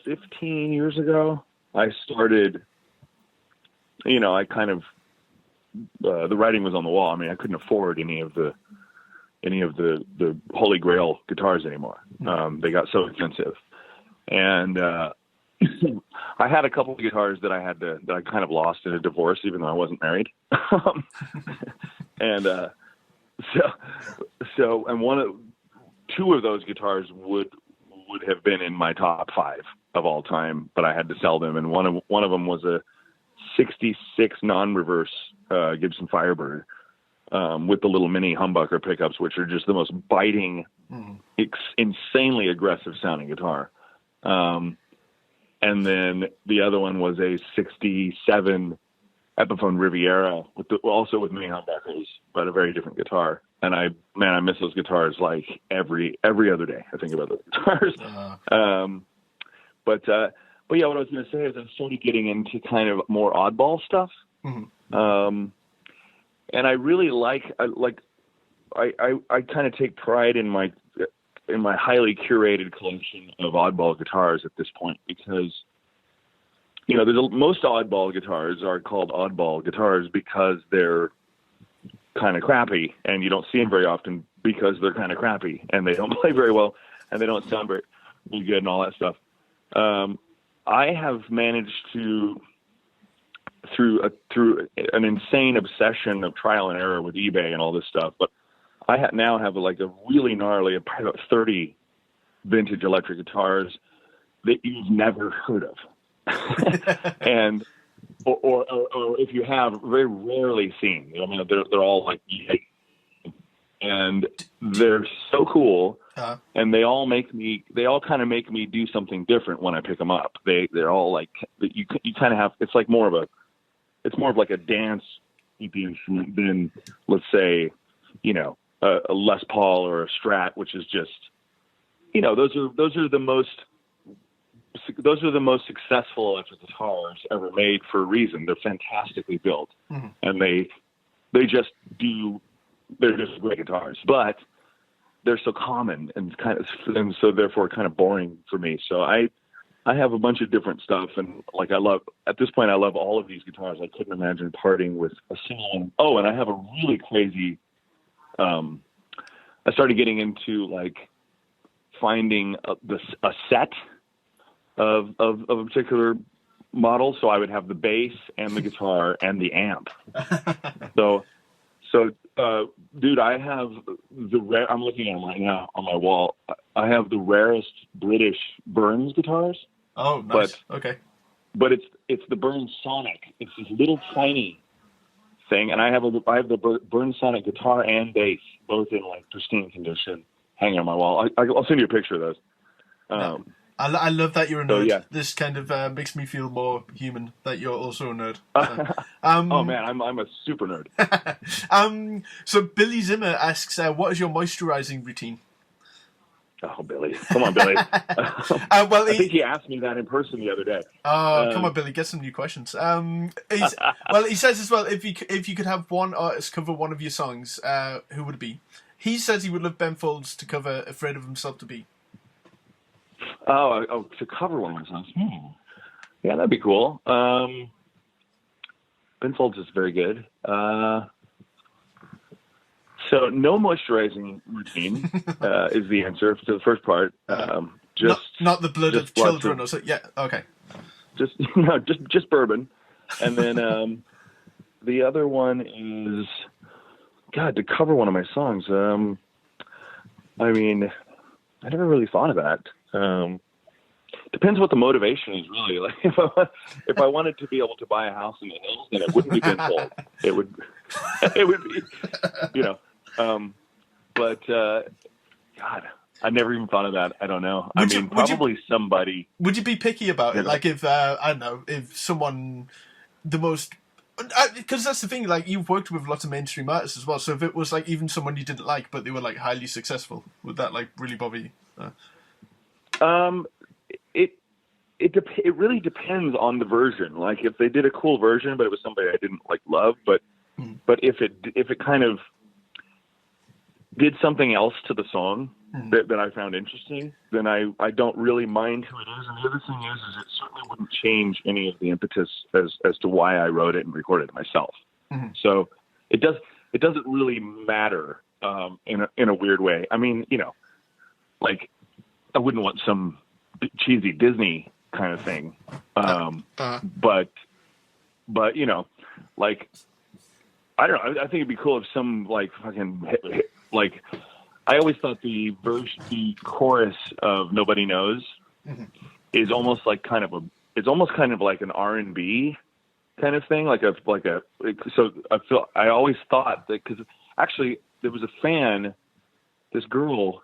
15 years ago, I started. I kind of the writing was on the wall. I mean, I couldn't afford any of the Holy Grail guitars anymore. They got so expensive, and I had a couple of guitars that I kind of lost in a divorce, even though I wasn't married. And two of those guitars would have been in my top 5 of all time, but I had to sell them, and one of them was a '66 non-reverse Gibson Firebird with the little mini humbucker pickups, which are just the most biting, insanely aggressive sounding guitar. And then the other one was a '67 Epiphone Riviera also with mini humbuckers, but a very different guitar. And I miss those guitars like every other day. I think about those guitars. But yeah, what I was going to say is I started getting into kind of more oddball stuff. Mm-hmm. And I really I kind of take pride in my highly curated collection of oddball guitars at this point, because, most oddball guitars are called oddball guitars because they're kind of crappy, and you don't see them very often because they're kind of crappy and they don't play very well and they don't sound very good and all that stuff. I have managed to, through an insane obsession of trial and error with eBay and all this stuff, but I now have a really gnarly, probably about 30 vintage electric guitars that you've never heard of, and or if you have, very rarely seen. I mean, they're all like, and they're so cool. And they all kind of make me do something different when I pick them up. They're all like, you kind of have, it's more of like a dance piece than, let's say, a Les Paul or a Strat, which is just, those are the most successful electric guitars ever made for a reason. They're fantastically built, and they're just great guitars, but they're so common and so therefore kind of boring for me. So I have a bunch of different stuff, and at this point I love all of these guitars. I couldn't imagine parting with a single one. Oh, and I have a really crazy. I started getting into finding a set of a particular model. So I would have the bass and the guitar and the amp. So, dude, I have I'm looking at them right now on my wall. I have the rarest British Burns guitars. Oh, nice. Okay. But it's the Burns Sonic. It's this little tiny thing, and I have the Burns Sonic guitar and bass, both in like pristine condition, hanging on my wall. I'll send you a picture of those. I love that you're a nerd. Yeah. This kind of makes me feel more human that you're also a nerd. So, oh man, I'm a super nerd. So Billy Zimmer asks, what is your moisturizing routine? Oh, Billy. Come on, Billy. Well, I think he asked me that in person the other day. Come on, Billy, get some new questions. He says as well, if you could have one artist cover one of your songs, who would it be? He says he would love Ben Folds to cover Afraid of Himself to Be. Oh, to cover one of my songs. Yeah, that'd be cool. Ben Folds is very good. So no moisturizing routine is the answer to the first part. Not the blood of children or so. Yeah, okay. Just bourbon, and then the other one is to cover one of my songs. I mean, I never really thought of that. Depends what the motivation is, really. Like if I wanted to be able to buy a house in the hills, then it wouldn't be Ben Folds. It would be, but God, I never even thought of that. I don't know. Probably somebody. Would you be picky about it? Like if I don't know, if someone because that's the thing. Like you've worked with lots of mainstream artists as well. So if it was like even someone you didn't like, but they were like highly successful, would that like really bother you? It really depends on the version. Like if they did a cool version, but it was somebody I didn't like love, but if it kind of did something else to the song that I found interesting, then I don't really mind who it is. And the other thing is it certainly wouldn't change any of the impetus as to why I wrote it and recorded it myself. So it doesn't really matter in a weird way. I mean, like I wouldn't want some cheesy Disney kind of thing. But like, I don't know. I think it'd be cool if some like fucking like, I always thought the chorus of Nobody Knows is almost like it's almost kind of like an R&B kind of thing. So I always thought that, cause actually there was a fan, this girl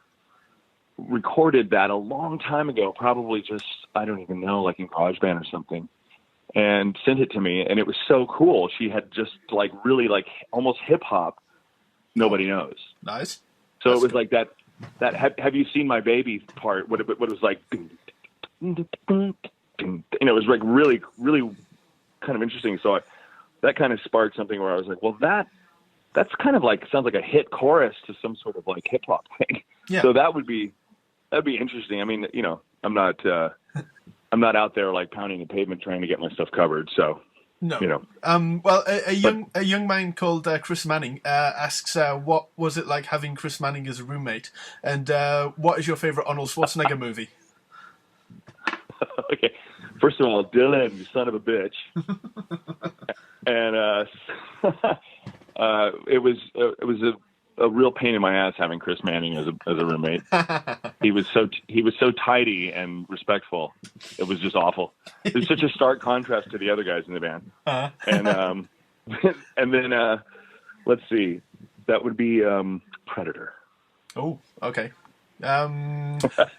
recorded that a long time ago, probably just, I don't even know, like in GarageBand or something, and sent it to me, and it was so cool. She had just like really like almost hip hop Nobody Knows. Nice. So it was like that have you seen my baby part, what it was like, it was like really really kind of interesting. So that kind of sparked something where I was like, well, that's kind of like, sounds like a hit chorus to some sort of like hip hop thing. Yeah. So that'd be interesting. I mean, I'm not out there like pounding the pavement trying to get my stuff covered. So, no. Well, a young man called Chris Manning asks, what was it like having Chris Manning as a roommate? And what is your favorite Arnold Schwarzenegger movie? Okay. First of all, Dylan, you son of a bitch. And it was a real pain in my ass having Chris Manning as a roommate. He was so tidy and respectful. It was just awful. It was such a stark contrast to the other guys in the band. And and then let's see, that would be Predator. Oh, okay.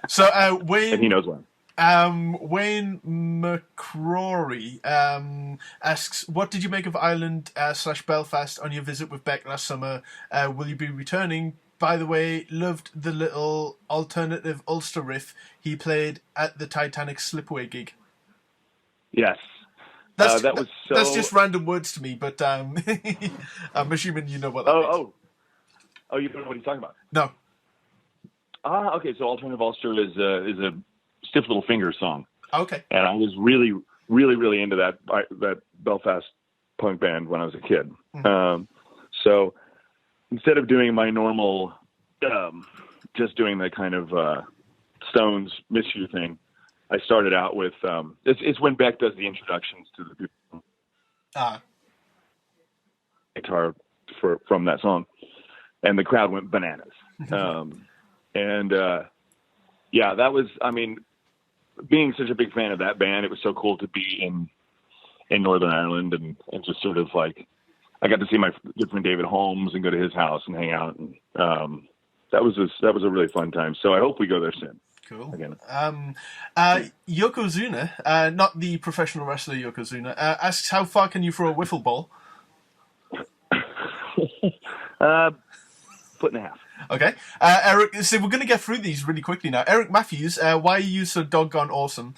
So Wayne, and he knows one. Wayne McCrory asks, what did you make of Ireland / Belfast on your visit with Beck last summer? Will you be returning? By the way, loved the little alternative Ulster riff he played at the Titanic Slipway gig. Yes. That's just random words to me, but I'm assuming you know what that means. Oh, you don't know what he's talking about? No. Okay, so alternative Ulster is a Stiff Little Fingers song. Okay. And I was really, really, really into that Belfast punk band when I was a kid. So instead of doing my normal, just doing the kind of Stones Miss You thing, I started out with, it's when Beck does the introductions to the people. Guitar from that song. And the crowd went bananas. Yeah, that was, I mean, being such a big fan of that band, it was so cool to be in Northern Ireland and just sort of like, I got to see my good friend David Holmes and go to his house and hang out. And that was a really fun time. So I hope we go there soon. Cool. Again. Yokozuna, not the professional wrestler Yokozuna, asks how far can you throw a wiffle ball? Foot and a half. Okay. Eric, so we're going to get through these really quickly now. Eric Matthews, why are you so doggone awesome?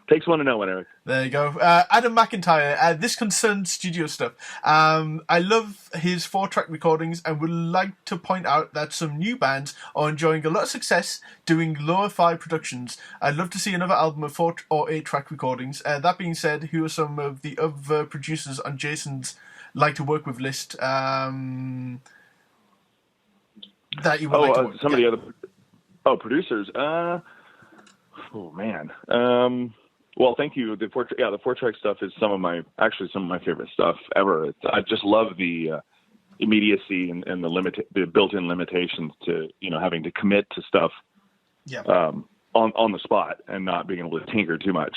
Takes one to know one, Eric. There you go. Adam McIntyre, this concerns studio stuff. I love his 4-track recordings and would like to point out that some new bands are enjoying a lot of success doing lo-fi productions. I'd love to see another album of 4 or 8-track recordings. That being said, who are some of the other producers on Jason's like to work with list that you would like to work with? Some of the other producers. Oh man. Well, thank you. The 4-track stuff is some of my favorite stuff ever. I just love the immediacy and the built-in limitations to having to commit to stuff on the spot and not being able to tinker too much.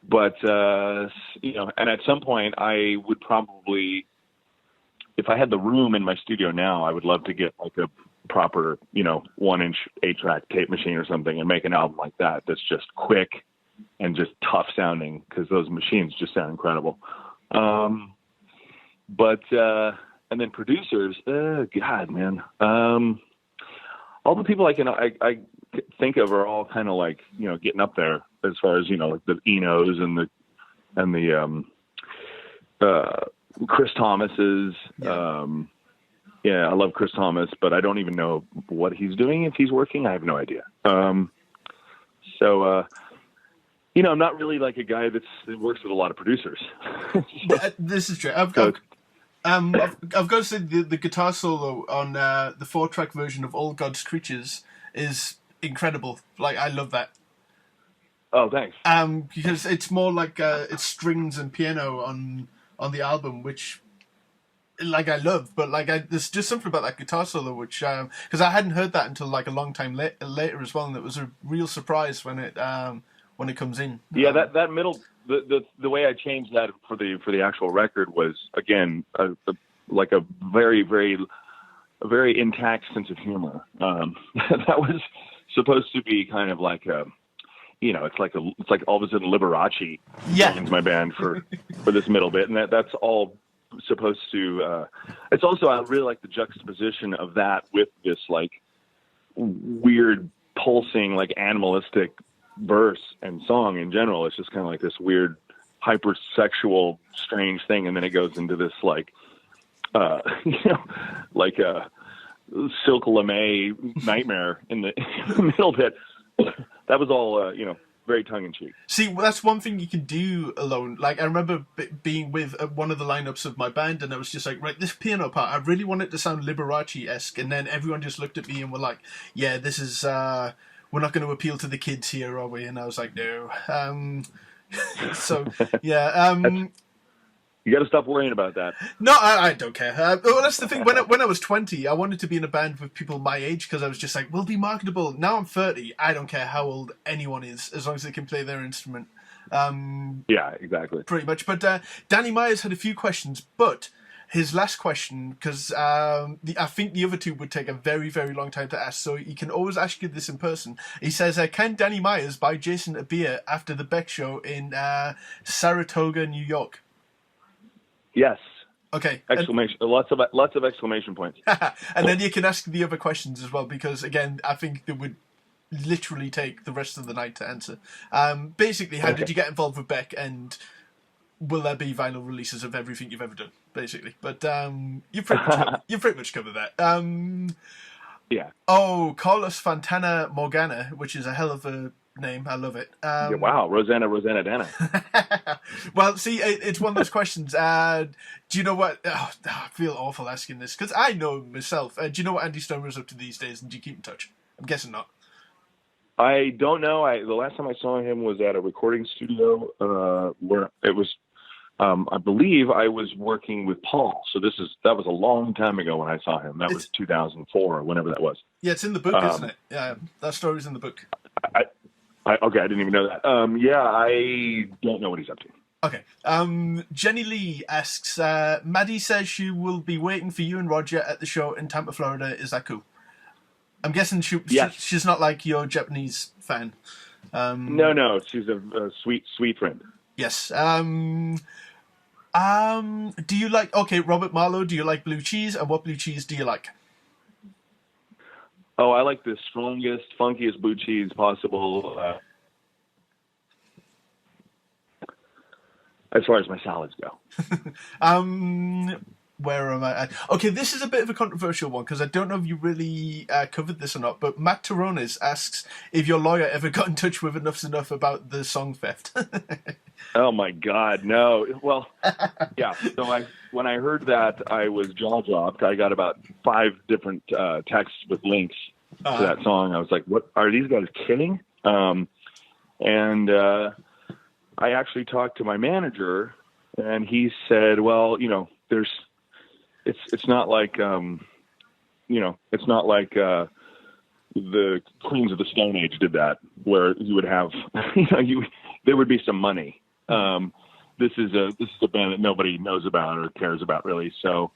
But and at some point I would probably, if I had the room in my studio now, I would love to get like a proper, 1-inch 8-track tape machine or something and make an album like that. That's just quick and just tough sounding, because those machines just sound incredible. And then producers, God, man, all the people I think of are all kind of like, getting up there as far as, like the Enos and the Chris Thomases. Yeah, I love Chris Thomas, but I don't even know what he's doing. If he's working, I have no idea. I'm not really like a guy that works with a lot of producers. This is true. I've got to say the guitar solo on the 4-track version of All God's Creatures is incredible. Like, I love that. Oh, thanks. Because it's more like it's strings and piano on the album, which, like, I love, but like there's just something about that guitar solo which because I hadn't heard that until like a long time later as well, and it was a real surprise when it comes in. Yeah, that middle, the way I changed that for the actual record was, again, like a very, very, a very intact sense of humor. That was supposed to be kind of like a, it's like all of a sudden Liberace joins my band for this middle bit, and that's all supposed to it's also, I really like the juxtaposition of that with this like weird pulsing, like animalistic verse and song in general. It's just kind of like this weird hypersexual strange thing, and then it goes into this like like a Silk Lame nightmare in the middle bit. That was all very tongue-in-cheek. See, well, that's one thing you can do alone. Like, I remember being with one of the lineups of my band, and I was just like, right, this piano part, I really want it to sound Liberace-esque, and then everyone just looked at me and were like, yeah, this is, we're not going to appeal to the kids here, are we? And I was like, no. So, yeah. You got to stop worrying about that. No, I don't care. Well, that's the thing. When I was 20, I wanted to be in a band with people my age because I was just like, we'll be marketable. Now I'm 30. I don't care how old anyone is, as long as they can play their instrument. Yeah, exactly. Pretty much. But Danny Myers had a few questions, but his last question, because I think the other two would take a very, very long time to ask, so you can always ask you this in person. He says, can Danny Myers buy Jason a beer after the Beck show in Saratoga, New York? Yes. Okay. Exclamation! Lots of exclamation points. And then you can ask the other questions as well, because again, I think they would literally take the rest of the night to answer. Basically, how did you get involved with Beck, and will there be vinyl releases of everything you've ever done? Basically, but you pretty much covered that. Yeah. Oh, Carlos Fontana Morgana, which is a hell of a name. I love it. Yeah, wow, Rosanna Dana. Well, see, it's one of those questions. Do you know what? Oh, I feel awful asking this because I know myself. Do you know what Andy Stoner is up to these days, and do you keep in touch? I'm guessing not. I don't know. The last time I saw him was at a recording studio where it was. I believe I was working with Paul. So that was a long time ago when I saw him. That was 2004 or whenever that was. Yeah, it's in the book, isn't it? Yeah, that story's in the book. Okay, I didn't even know that. Yeah, I don't know what he's up to. Okay. Jenny Lee asks, Maddie says she will be waiting for you and Roger at the show in Tampa, Florida. Is that cool? I'm guessing she's not like your Japanese fan. No, she's a sweet friend. Yes. Do you like, Robert Marlowe, do you like blue cheese? And what blue cheese do you like? Oh, I like the strongest, funkiest blue cheese possible. As far as my salads go. Where am I at? Okay, this is a bit of a controversial one because I don't know if you really covered this or not, but Matt Taronis asks if your lawyer ever got in touch with Enough's Enough about the song theft. Oh my God, no. Well, yeah. So when I heard that, I was jaw-dropped. I got about 5 different texts with links to that song. I was like, what, are these guys kidding? And I actually talked to my manager, and he said, well, it's not like, it's not like the Queens of the Stone Age did that, where you would have, there would be some money. This is a band that nobody knows about or cares about really. So,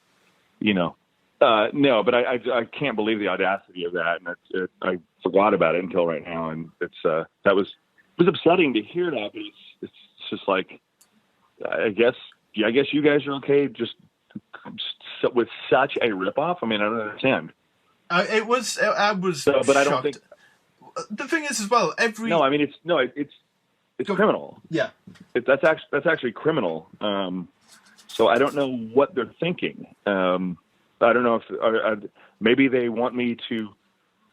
no, but I can't believe the audacity of that. And I forgot about it until right now. And it was upsetting to hear that, but it's just like, I guess you guys are okay just with such a ripoff. I mean, I don't understand. I was but shocked. I don't think the thing is as well. It's criminal. Yeah, that's actually criminal. So I don't know what they're thinking. I don't know if maybe they want me to.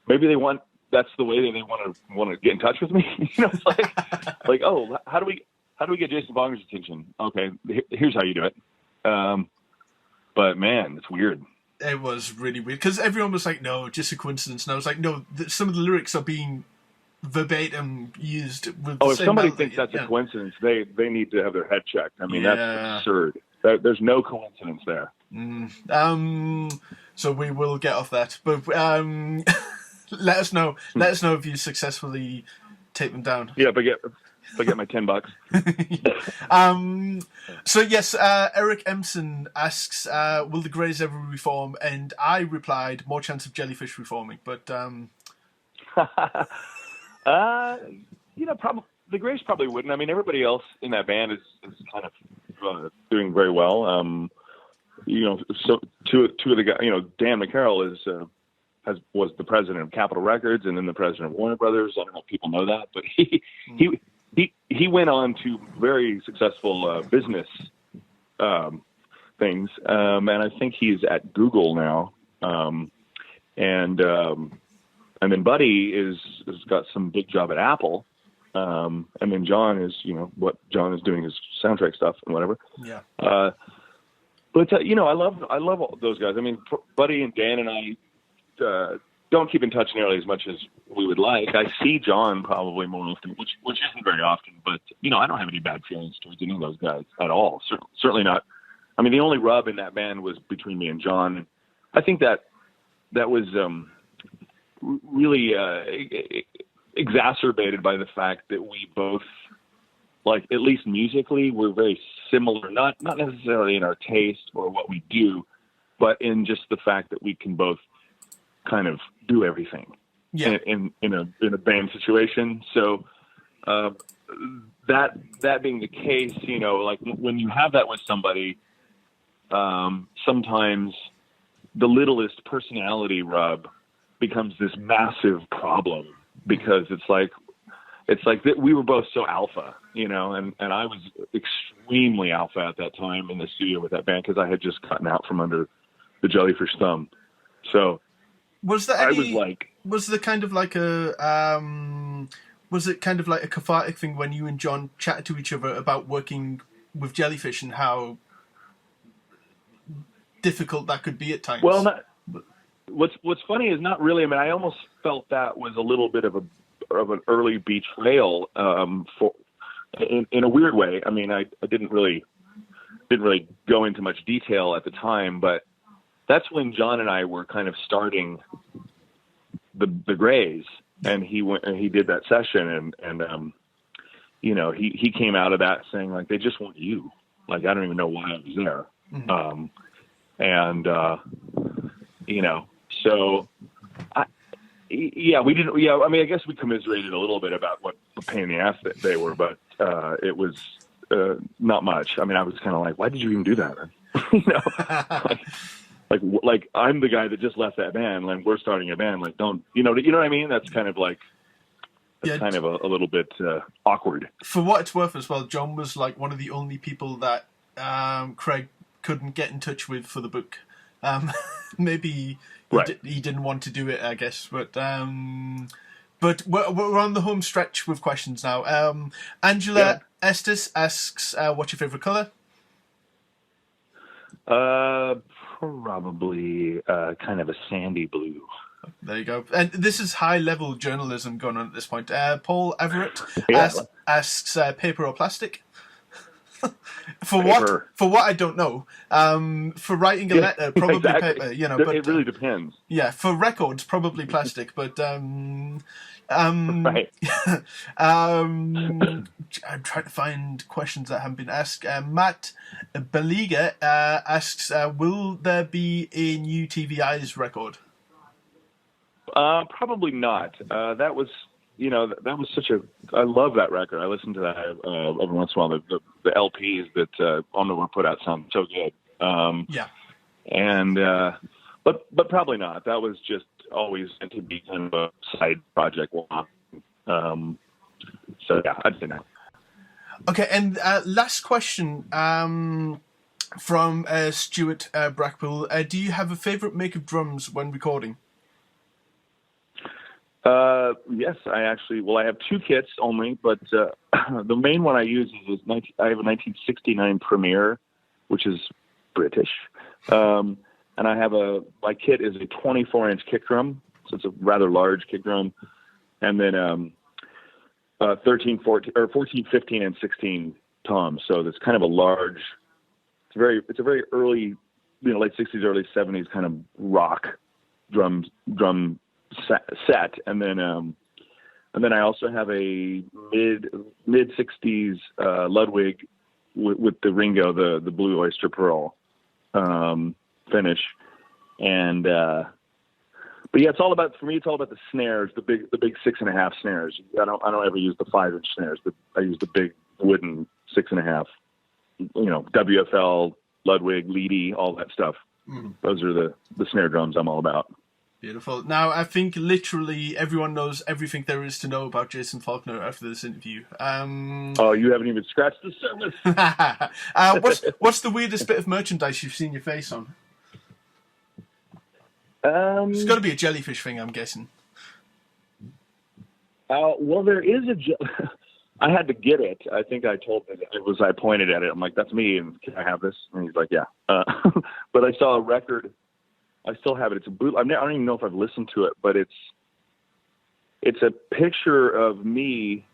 Maybe they want. That's the way that they want to get in touch with me. It's like oh, how do we get Jason Falkner's attention? Okay, here's how you do it. But man, it's weird. It was really weird because everyone was like, "No, just a coincidence." And I was like, "No, some of the lyrics are being verbatim used." With if somebody thinks that's a coincidence, they need to have their head checked. I mean, that's absurd. There's no coincidence there. So we will get off that, but let us know. Let us know if you successfully take them down. Yeah, but get my $10. So yes, Eric Empson asks, will the Greys ever reform? And I replied, more chance of Jellyfish reforming. But probably the Greys probably wouldn't. I mean, everybody else in that band is kind of doing very well. So two of the guys, Dan McCarroll was the president of Capitol Records and then the president of Warner Brothers. I don't know if people know that, but he went on to very successful business things, and I think he's at Google now. And then Buddy has got some big job at Apple, and then John is what John is doing his soundtrack stuff and whatever. Yeah. But I love all those guys. I mean, Buddy and Dan and I don't keep in touch nearly as much as we would like. I see John probably more often, which isn't very often, but I don't have any bad feelings towards any of those guys at all. Certainly not. I mean, the only rub in that band was between me and John. And I think that was really exacerbated by the fact that we both, like, at least musically, we're very similar, not necessarily in our taste or what we do, but in just the fact that we can both kind of do everything in a band situation. So that being the case, like when you have that with somebody, sometimes the littlest personality rub becomes this massive problem because it's like that we were both so alpha, and I was extremely alpha at that time in the studio with that band because I had just gotten out from under the Jellyfish thumb. So was there kind of like a was it kind of like a cathartic thing when you and John chatted to each other about working with Jellyfish and how difficult that could be at times? Well, what's funny is not really. I mean, I almost felt that was a little bit of an early betrayal, for in a weird way. I mean, I didn't really go into much detail at the time, but that's when John and I were kind of starting the Grays, and he went and he did that session, and you know, he came out of that saying, like, they just want you. Like, I don't even know why I was there. Mm-hmm. You know, so we didn't. Yeah, I mean, I guess we commiserated a little bit about what a pain in the ass that they were, but it was not much. I mean, I was kind of like, why did you even do that? You know, like I'm the guy that just left that band, and we're starting a band. Like, don't you know what I mean? That's kind of like. It's kind of a little bit awkward. For what it's worth as well, John was like one of the only people that Craig couldn't get in touch with for the book. Maybe he didn't want to do it, I guess. But we're on the home stretch with questions now. Angela Estes asks, what's your favourite colour? Probably kind of a sandy blue. There you go. And this is high-level journalism going on at this point. Paul Everett asks, paper or plastic? For what I don't know. For writing a letter, probably exactly. Paper. You know, but it really depends. Yeah, for records, probably plastic. But right. I'm trying to find questions that haven't been asked. Matt Beliga asks, will there be a new TV Eyes record? Probably not. That was such a. I love that record. I listen to that every once in a while. The LPs that Omni were put out sound so good. And but probably not. That was just always meant to be kind of a side project. So yeah, I'd say no. Okay, and last question from Stuart Brackpool. Do you have a favorite make of drums when recording? Yes, I have two kits only, but the main one I use is I have a 1969 Premier, which is British, and I have my kit is a 24-inch kick drum, so it's a rather large kick drum, and then 13, 14, 15, and 16 toms. So it's kind of a large. It's a very early, late 60s, early 70s kind of rock drum set, and then I also have a mid 60s Ludwig with the Ringo, the Blue Oyster Pearl finish, and but yeah, for me it's all about the snares, the big 6.5 snares. I don't ever use the 5-inch snares, but I use the big wooden 6.5, WFL, Ludwig, Leedy, all that stuff. Those are the snare drums I'm all about. Beautiful. Now, I think literally everyone knows everything there is to know about Jason Falkner after this interview. Oh, you haven't even scratched the surface. What's the weirdest bit of merchandise you've seen your face on? It's got to be a Jellyfish thing, I'm guessing. Well, there is I had to get it. I think I told him I pointed at it. I'm like, that's me, and can I have this? And he's like, yeah. But I saw a record. I still have it. It's a boot. I don't even know if I've listened to it, but it's a picture of me.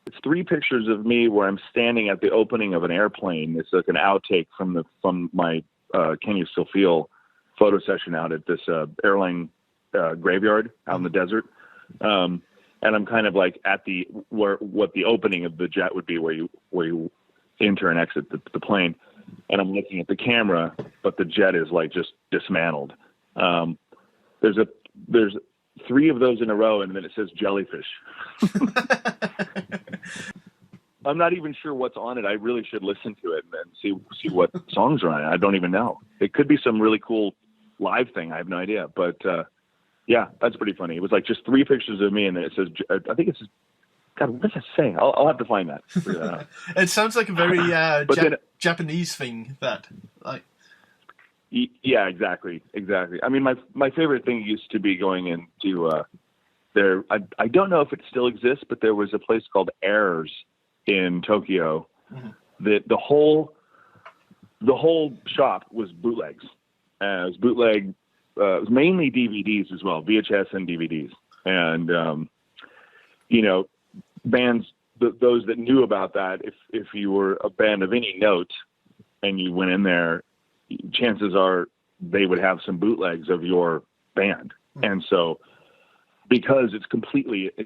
It's 3 pictures of me where I'm standing at the opening of an airplane. It's like an outtake from my Can You Still Feel photo session out at this airline graveyard out in the desert. And I'm kind of like at what the opening of the jet would be, where you enter and exit the plane. And I'm looking at the camera, but the jet is like just dismantled. There's 3 of those in a row, and then it says Jellyfish. I'm not even sure what's on it. I really should listen to it and then see what songs are on it. I don't even know. It could be some really cool live thing. I have no idea. But yeah, that's pretty funny. It was like just 3 pictures of me, and then it says, I think it's. God, what does it say? I'll have to find that. Figure that out. It sounds like a very Japanese thing. Yeah, exactly. I mean, my favorite thing used to be going into there. I don't know if it still exists, but there was a place called Airs in Tokyo. That the whole shop was bootlegs. It was bootleg. It was mainly DVDs as well, VHS and DVDs. And bands, those that knew about that, if you were a band of any note and you went in there, chances are they would have some bootlegs of your band. And so, because it's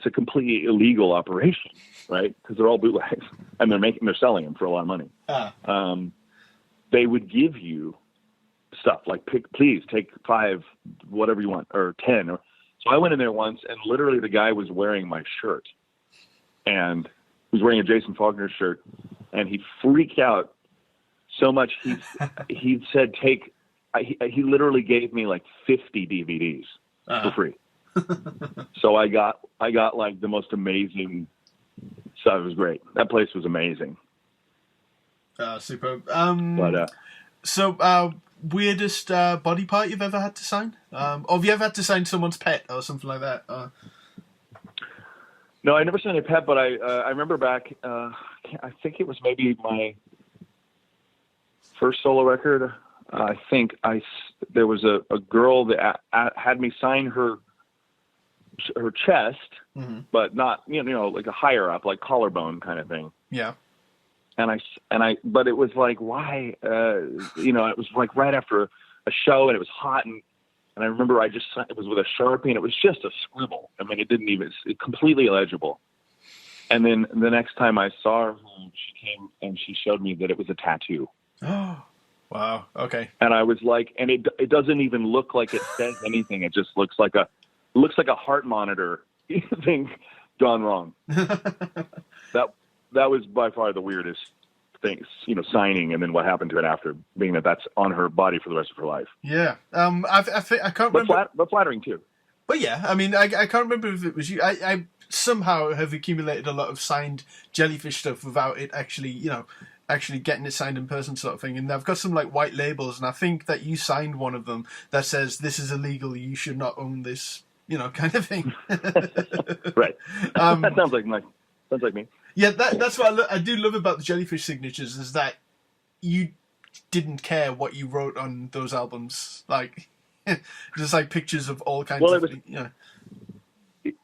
a completely illegal operation, right? Because they're all bootlegs and they're selling them for a lot of money. They would give you stuff like, please take 5, whatever you want, or 10. So I went in there once, and literally the guy was wearing my shirt, and he was wearing a Jason Falkner shirt, and he freaked out so much. He said, he literally gave me like 50 DVDs for free. So I got like the most amazing stuff. It was great. That place was amazing. Superb. Weirdest body part you've ever had to sign? Or have you ever had to sign someone's pet or something like that? No, I never signed a pet, but I remember back, I think it was maybe my first solo record. I think there was a girl that had me sign her chest, but not, like a higher up, like collarbone kind of thing. Yeah. But it was like, why, it was like right after a show, and it was hot. And I remember it was with a Sharpie, and it was just a scribble. I mean, it's completely illegible. And then the next time I saw her, she came and she showed me that it was a tattoo. Oh, wow. Okay. And I was like, and it doesn't even look like it says anything. It just looks like a heart monitor thing gone wrong. That was by far the weirdest thing, signing, and then what happened to it after, being that's on her body for the rest of her life. Yeah. I can't remember. But flattering too. But yeah, I mean, I can't remember if it was you. I somehow have accumulated a lot of signed Jellyfish stuff without it actually getting it signed in person, sort of thing. And I've got some like white labels, and I think that you signed one of them that says, "This is illegal. You should not own this," kind of thing. Right. That sounds like me. Yeah, that's what I do love about the Jellyfish signatures, is that you didn't care what you wrote on those albums. Like, just like pictures of all kinds of...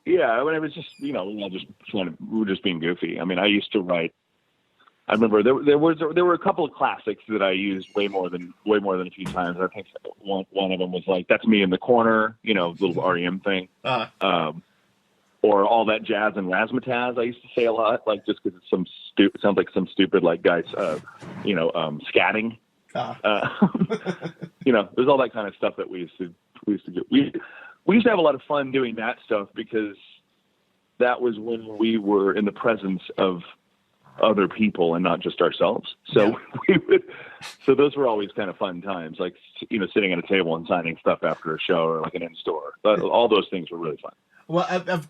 Yeah, when it was just, we were just being goofy. I mean, I used to write... I remember there were a couple of classics that I used way more than a few times. I think one of them was like, "That's me in the corner," little REM thing. Or "All That Jazz and Razzmatazz," I used to say a lot, like, just because it's sounds like some stupid, like, guys, scatting. There's all that kind of stuff that we used to do. We used to have a lot of fun doing that stuff, because that was when we were in the presence of other people and not just ourselves. So so those were always kind of fun times, like, sitting at a table and signing stuff after a show, or like an in-store. All those things were really fun. Well, I'm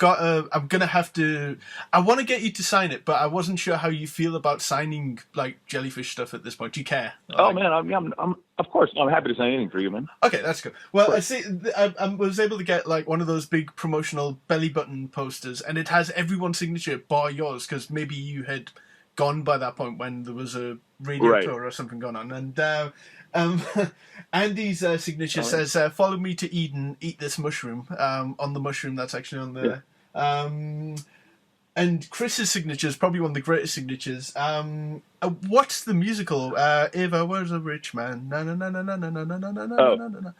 going to have to... I want to get you to sign it, but I wasn't sure how you feel about signing, like, Jellyfish stuff at this point. Do you care? Oh, man, I'm of course, I'm happy to sign anything for you, man. Okay, that's good. Well, I see. I was able to get, like, one of those big promotional belly button posters, and it has everyone's signature bar yours, because maybe you had gone by that point when there was a radio tour or something going on. And Andy's signature says, "Follow me to Eden, eat this mushroom," on the mushroom that's actually on there. Yeah. And Chris's signature is probably one of the greatest signatures. What's the musical? "If I Was a Rich Man." Na, na, na, na, na, na, na, na, na, na, na, na.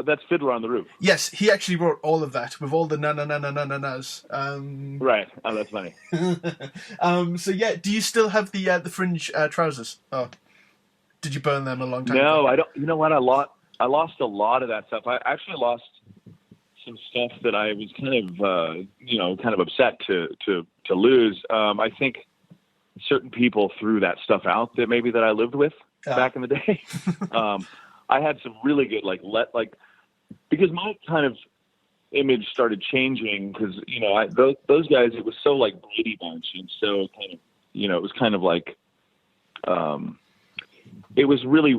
That's Fiddler on the Roof. Yes, he actually wrote all of that with all the na na na na na na nas. Right. Oh, that's funny. So yeah, do you still have the fringe trousers? Oh, did you burn them a long time ago? No, I don't. You know what? I lost a lot of that stuff. I actually lost some stuff that I was kind of upset to lose. I think certain people threw that stuff out that I lived with back in the day. I had some really good because my kind of image started changing, because those guys, it was so like Brady Bunch, and so kind of it was kind of like it was really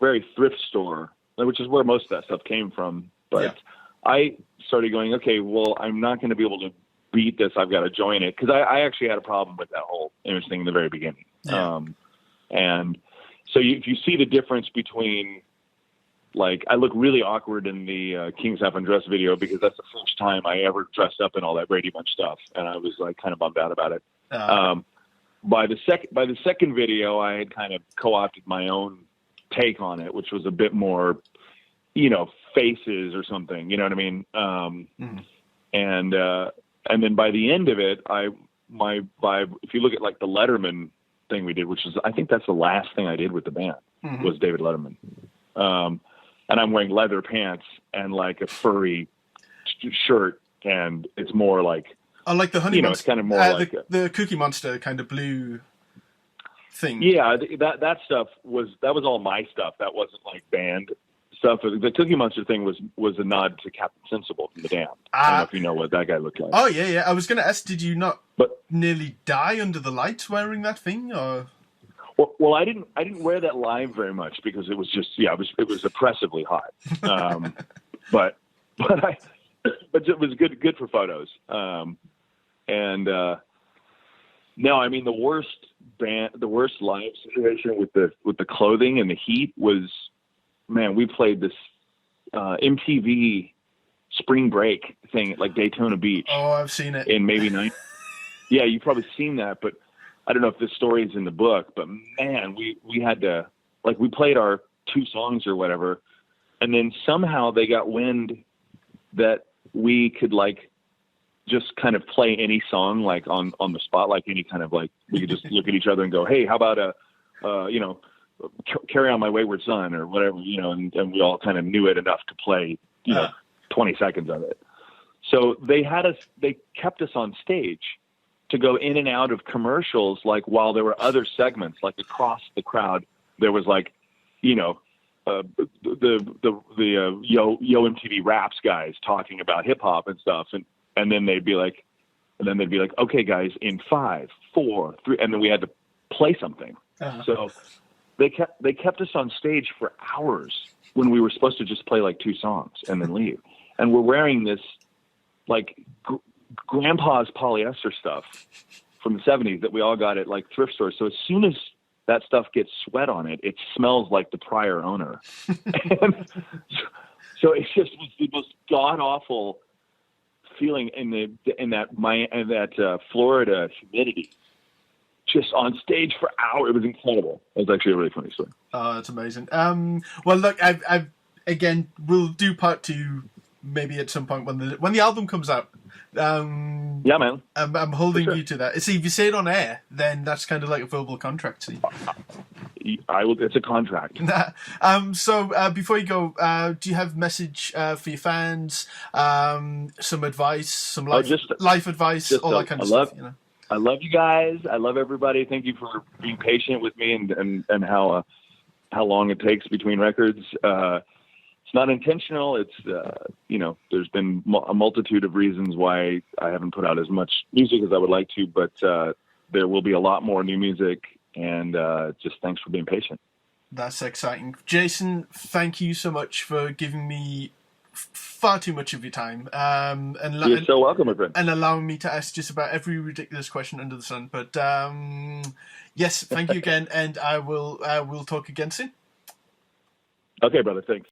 very thrift store, which is where most of that stuff came from. But I started going, okay, well, I'm not going to be able to beat this. I've got to join it. Cause I actually had a problem with that whole image thing in the very beginning. Yeah. And so if you see the difference between, like, I look really awkward in the King's Half Undressed video because that's the first time I ever dressed up in all that Brady Bunch stuff. And I was like kind of bummed out about it. By the second video, I had kind of co-opted my own take on it, which was a bit more, you know, faces or something, you know what I mean? And then by the end of it, my vibe, if you look at like the Letterman thing we did, which is, I think that's the last thing I did with the band, was David Letterman. And I'm wearing leather pants and like a furry shirt, and it's more like, I like the honey you know, monster, it's kind of more like the Cookie Monster kind of blue thing. Yeah, that stuff was all my stuff. That wasn't like band stuff. The Cookie Monster thing was a nod to Captain Sensible from the Damned. I don't know if you know what that guy looked like. Oh yeah. I was going to ask, did you not nearly die under the lights wearing that thing, or? Well, I didn't wear that live very much because it was just it was oppressively hot. But it was good for photos. No, I mean the worst live situation with the clothing and the heat was, man, we played this MTV spring break thing at like Daytona Beach. Oh, I've seen it. In maybe 9. Yeah, you've probably seen that, but I don't know if this story is in the book, but man, we had to, like, we played our 2 songs or whatever, and then somehow they got wind that we could like just kind of play any song like on the spot, like any kind of like, we could just look at each other and go, hey, how about you know, Carry On My Wayward Son or whatever, you know, and we all kind of knew it enough to play, you know, 20 seconds of it. So they kept us on stage to go in and out of commercials, like while there were other segments, like across the crowd, there was like, you know, the Yo MTV Raps guys talking about hip hop and stuff, and then they'd be like, okay, guys, in 5, 4, 3, and then we had to play something. So they kept us on stage for hours when we were supposed to just play like 2 songs and then leave, and we're wearing this like grandpa's polyester stuff from the 70s that we all got at like thrift stores. So as soon as that stuff gets sweat on it, it smells like the prior owner. And so it's just the most god awful feeling in that Florida humidity, just on stage for hours. It was incredible. It was actually a really funny story. Oh, that's amazing. Well, look, I've again, we'll do part 2 maybe at some point when the album comes out. Yeah, man. I'm holding you to that. See, if you say it on air, then that's kind of like a verbal contract. See, it's a contract. So before you go, do you have a message for your fans? Some advice, some life advice, all that kind of stuff. You know? I love you guys. I love everybody. Thank you for being patient with me and how long it takes between records. It's not intentional. It's, you know, there's been a multitude of reasons why I haven't put out as much music as I would like to, but there will be a lot more new music, and just thanks for being patient. That's exciting. Jason, thank you so much for giving me far too much of your time. You're so welcome, my friend. And allowing me to ask just about every ridiculous question under the sun. But yes, thank you again, and we'll talk again soon. Okay, brother. Thanks.